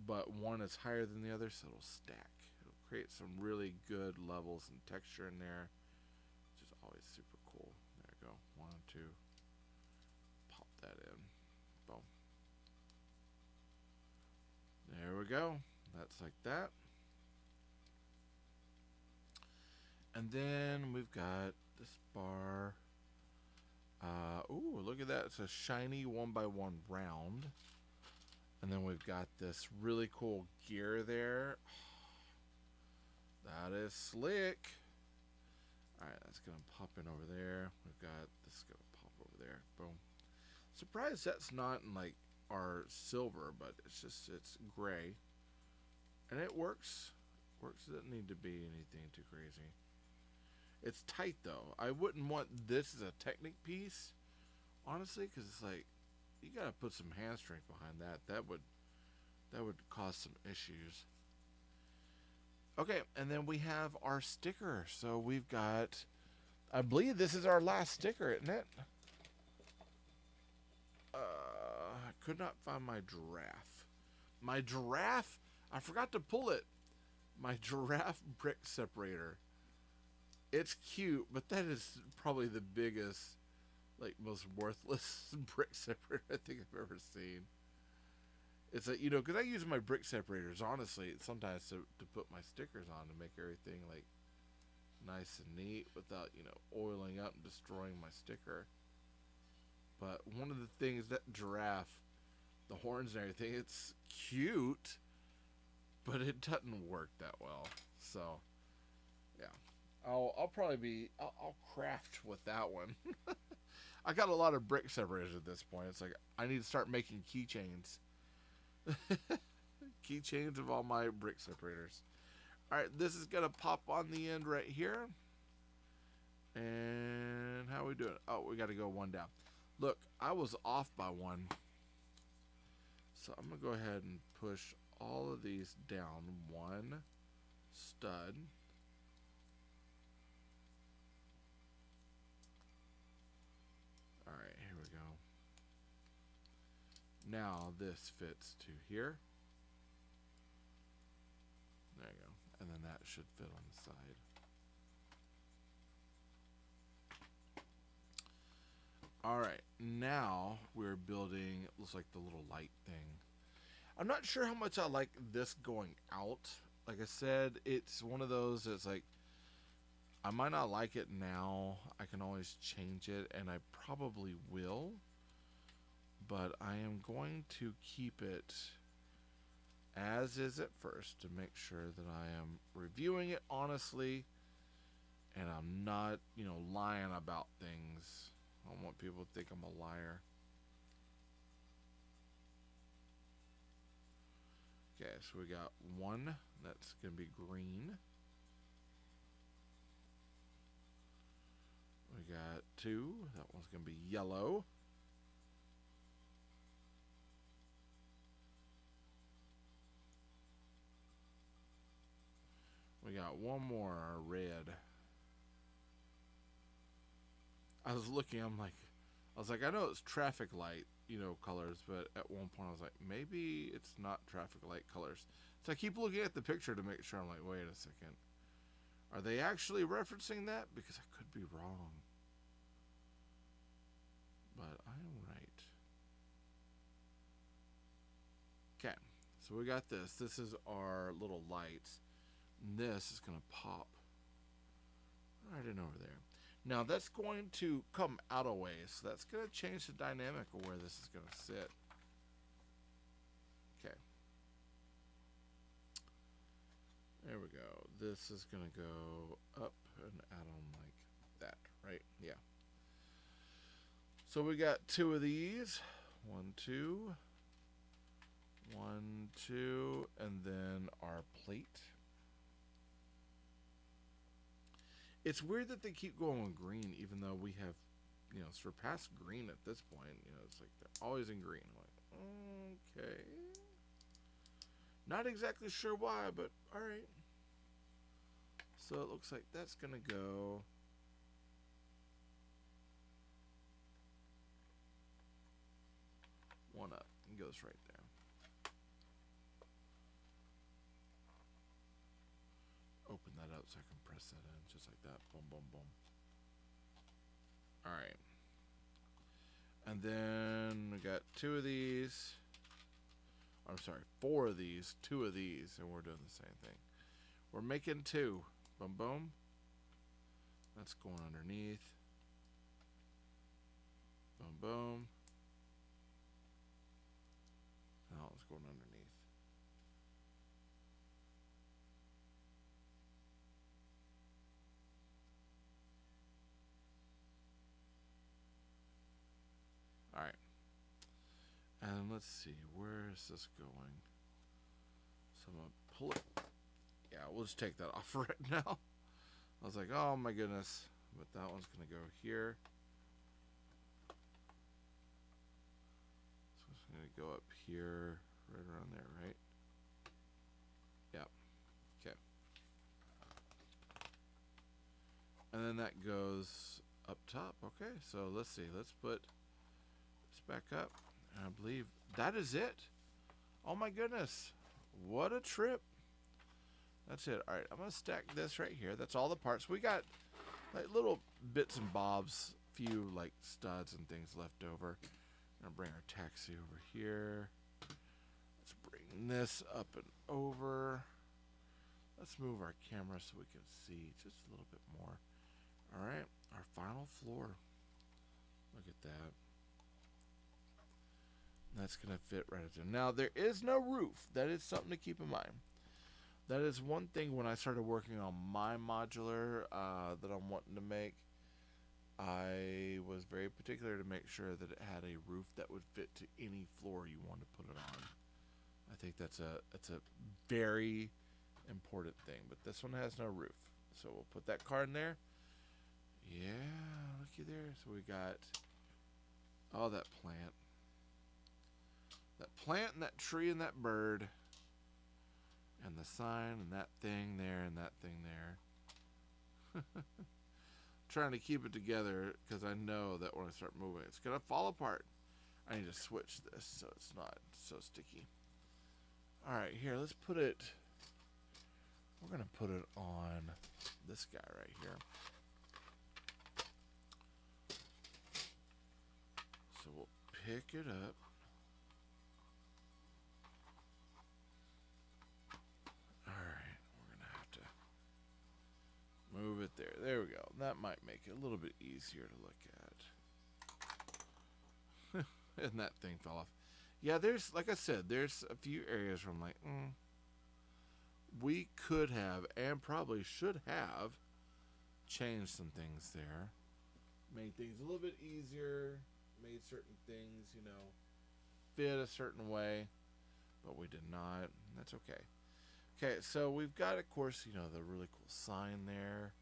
A: But one is higher than the other, so it'll stack. It'll create some really good levels and texture in there, which is always super cool. There we go. 1, 2. Pop that in. Boom. There we go. That's like that. And then we've got this bar. Ooh, look at that. It's a shiny 1x1 round. And then we've got this really cool gear there. That is slick. Alright, that's going to pop in over there. We've got this going to pop over there. Boom. Surprised that's not in like our silver, but it's gray. And it works. Works. Doesn't need to be anything too crazy. It's tight though. I wouldn't want this as a Technic piece, honestly, because it's like you gotta put some hand strength behind that. That would cause some issues. Okay, and then we have our sticker. So we've got, I believe this is our last sticker, isn't it? I could not find my giraffe. My giraffe, I forgot to pull it. My giraffe brick separator. It's cute, but that is probably the biggest, like, most worthless brick separator I think I've ever seen. It's like, you know, because I use my brick separators, honestly, sometimes to put my stickers on to make everything, like, nice and neat without, you know, oiling up and destroying my sticker. But one of the things, that giraffe, the horns and everything, it's cute, but it doesn't work that well. So, yeah. I'll craft with that one. I got a lot of brick separators at this point. It's like I need to start making keychains. Keychains of all my brick separators. Alright, this is gonna pop on the end right here. And how are we doing? Oh, we gotta go 1 down. Look, I was off by 1. So I'm gonna go ahead and push all of these down 1 stud. Alright, here we go. Now this fits to here. There you go. And then that should fit on the side. Alright, now we're building, looks like the little light thing. I'm not sure how much I like this going out. Like I said, it's one of those that's like, I might not like it now. I can always change it, and I probably will. But I am going to keep it as is at first to make sure that I am reviewing it honestly, and I'm not, you know, lying about things. I don't want people to think I'm a liar. Okay, so we got one that's going to be green. We got two. That one's going to be yellow. We got one more, red. I was looking, I was like, I know it's traffic light, colors, but at one point I was like, maybe it's not traffic light colors. So I keep looking at the picture to make sure. I'm like, wait a second. Are they actually referencing that? Because I could be wrong. But I am right. Okay, so we got this. This is our little lights. And this is going to pop right in over there. Now that's going to come out a ways. So that's going to change the dynamic of where this is going to sit. Okay. There we go. This is going to go up and out on like that, right? Yeah. So we got two of these. 1, 2. 1, 2. And then our plate. It's weird that they keep going with green, even though we have, surpassed green at this point. It's like they're always in green. I'm like, okay. Not exactly sure why, but all right. So it looks like that's going to go. One up and goes right there. Open that up so I can press that in just like that. Boom, boom, boom. All right. And then we got 2 of these. I'm sorry, 4 of these, 2 of these, and we're doing the same thing. We're making 2. Boom, boom. That's going underneath. Boom, boom. Now it's going underneath. All right. And let's see, where is this going? So I'm going to pull it. Yeah, we'll just take that off right now. I was like, oh my goodness. But that one's going to go here. So it's going to go up here, right around there, right? Yep. Okay. And then that goes up top. Okay, so let's see. Let's put this back up. And I believe that is it. Oh my goodness. What a trip. That's it. All right, I'm going to stack this right here. That's all the parts. We got like little bits and bobs, few like studs and things left over. I'm going to bring our taxi over here. Let's bring this up and over. Let's move our camera so we can see just a little bit more. All right, our final floor. Look at that. That's going to fit right there. Now, there is no roof. That is something to keep in mind. That is one thing when I started working on my modular that I'm wanting to make. I was very particular to make sure that it had a roof that would fit to any floor you want to put it on. I think that's a very important thing. But this one has no roof. So we'll put that card in there. Yeah, looky there. So we got, oh, that plant. That plant and that tree and that bird. And the sign and that thing there and that thing there. Trying to keep it together because I know that when I start moving, it's going to fall apart. I need to switch this so it's not so sticky. All right, here, let's put it. We're going to put it on this guy right here. So we'll pick it up. Move it there. There we go. That might make it a little bit easier to look at. And that thing fell off. Yeah, there's, like I said, there's a few areas where I'm like, we could have and probably should have changed some things there. Made things a little bit easier. Made certain things, fit a certain way. but we did not. That's okay. Okay, so we've got, of course, the really cool sign there.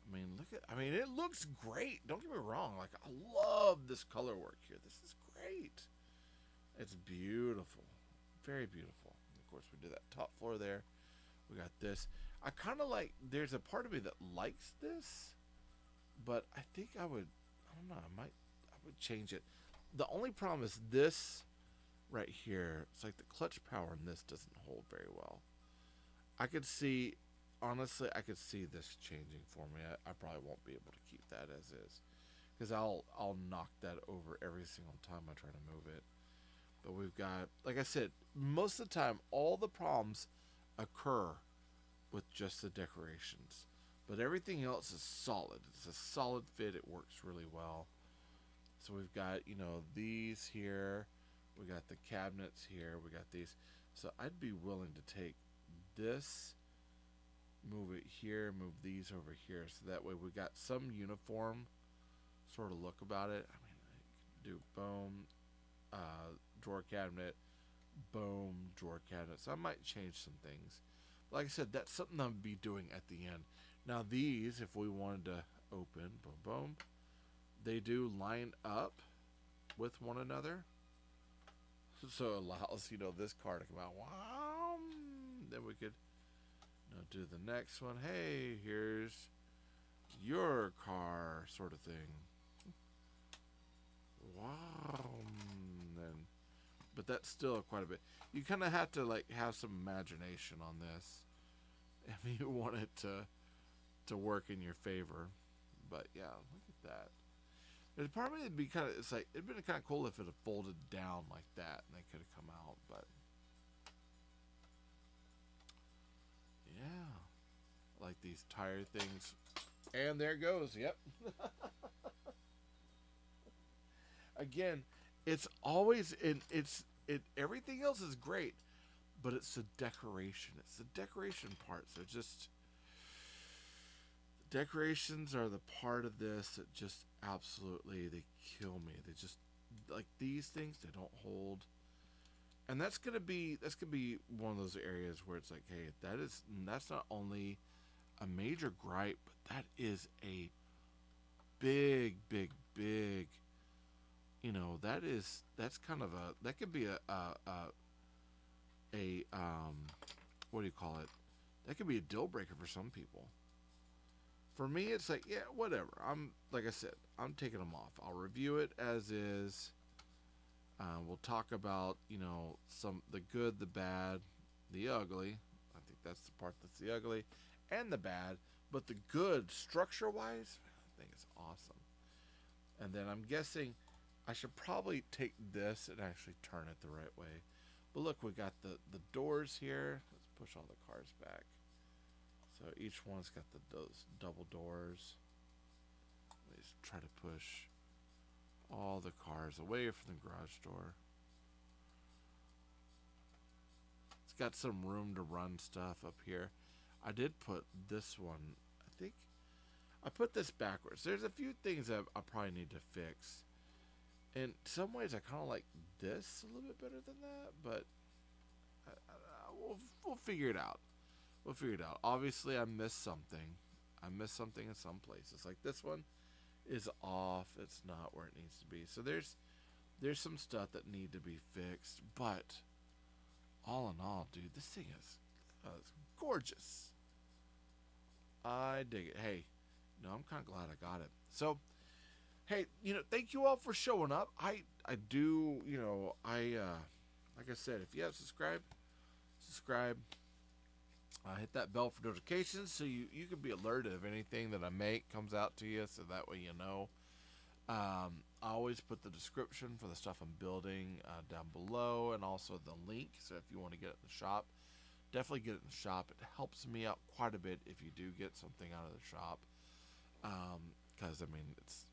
A: I mean, look at. I mean, it looks great. Don't get me wrong. Like, I love this color work here. This is great. It's beautiful, very beautiful. And of course, we did that top floor there. We got this. I kind of like. There's a part of me that likes this, but I think I would. I don't know. I would change it. The only problem is this right here. It's like the clutch power in this doesn't hold very well. I could see, honestly, I could see this changing for me. I probably won't be able to keep that as is, because I'll knock that over every single time I try to move it. But we've got, like I said, most of the time, all the problems occur with just the decorations. But everything else is solid. It's a solid fit. It works really well. So we've got, these here. We got the cabinets here. We got these. So I'd be willing to take this, move it here, move these over here. So that way we got some uniform sort of look about it. I mean, I can do boom, drawer cabinet, boom, drawer cabinet. So I might change some things. Like I said, that's something I'll be doing at the end. Now these, if we wanted to open, boom, boom, they do line up with one another. So it allows, this car to come out. Wow. Then we could do the next one. Hey, here's your car, sort of thing. Wow. But that's still quite a bit. You kind of have to have some imagination on this if you want it to work in your favor. But yeah, look at that. There's part of me it'd be kind of, it's like, it'd been kind of cool if it had folded down like that and they could have come out, but yeah, like these tire things, and there it goes. Yep. Again, it's always everything else is great, but it's the decoration. It's the decoration parts. They're just, decorations are the part of this that just absolutely, they kill me. They just, like these things, they don't hold. And that's gonna be one of those areas where it's like, hey, that's not only a major gripe, but that is a big, big, big, that's kind of that could be a what do you call it? That could be a deal breaker for some people. For me, it's like, yeah, whatever. Like I said, I'm taking them off. I'll review it as is. We'll talk about, the good, the bad, the ugly. I think that's the part that's the ugly, and the bad. But the good, structure-wise, I think it's awesome. And then I'm guessing I should probably take this and actually turn it the right way. But look, we got the doors here. Let's push all the cars back. So each one's got those double doors. Let's try to push all the cars away from the garage door. It's got some room to run stuff up here. I did put this one, I think I put this backwards. There's a few things that I probably need to fix. In some ways, I kind of like this a little bit better than that, but we'll figure it out. We'll figure it out. Obviously, I missed something. I missed something in some places. Like this one is off. It's not where it needs to be. So there's some stuff that need to be fixed. But all in all, dude, this thing is it's gorgeous. I dig it. Hey, I'm kind of glad I got it. So, hey, thank you all for showing up. I do, like I said, if you have subscribe. Hit that bell for notifications so you can be alerted if anything that I make comes out to you, so that way you know. I always put the description for the stuff I'm building down below, and also the link, so if you want to get it in the shop, definitely get it in the shop. It helps me out quite a bit if you do get something out of the shop, because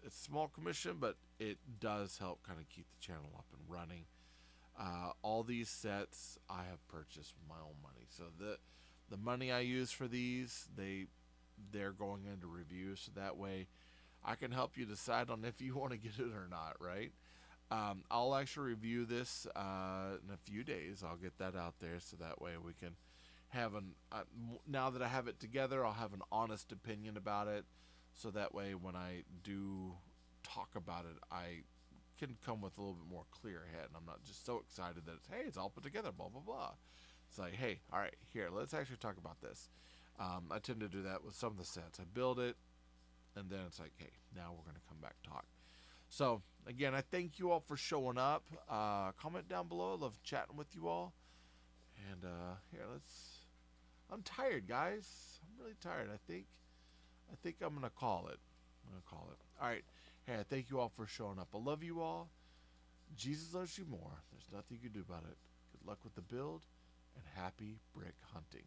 A: it's small commission, but it does help kind of keep the channel up and running. All these sets I have purchased with my own money, so the money I use for these, they're going into reviews, so that way I can help you decide on if you want to get it or not, right? I'll actually review this in a few days. I'll get that out there so that way we can have now that I have it together, I'll have an honest opinion about it. So that way, when I do talk about it, I can come with a little bit more clear head. And I'm not just so excited that it's, hey, it's all put together, blah, blah, blah. It's like, hey, all right, here, let's actually talk about this. I tend to do that with some of the sets. I build it, and then it's like, hey, now we're going to come back and talk. So, again, I thank you all for showing up. Comment down below. I love chatting with you all. And here, I'm tired, guys. I'm really tired. I think I'm gonna call it. All right. Hey, I thank you all for showing up. I love you all. Jesus loves you more. There's nothing you can do about it. Good luck with the build, and happy brick hunting.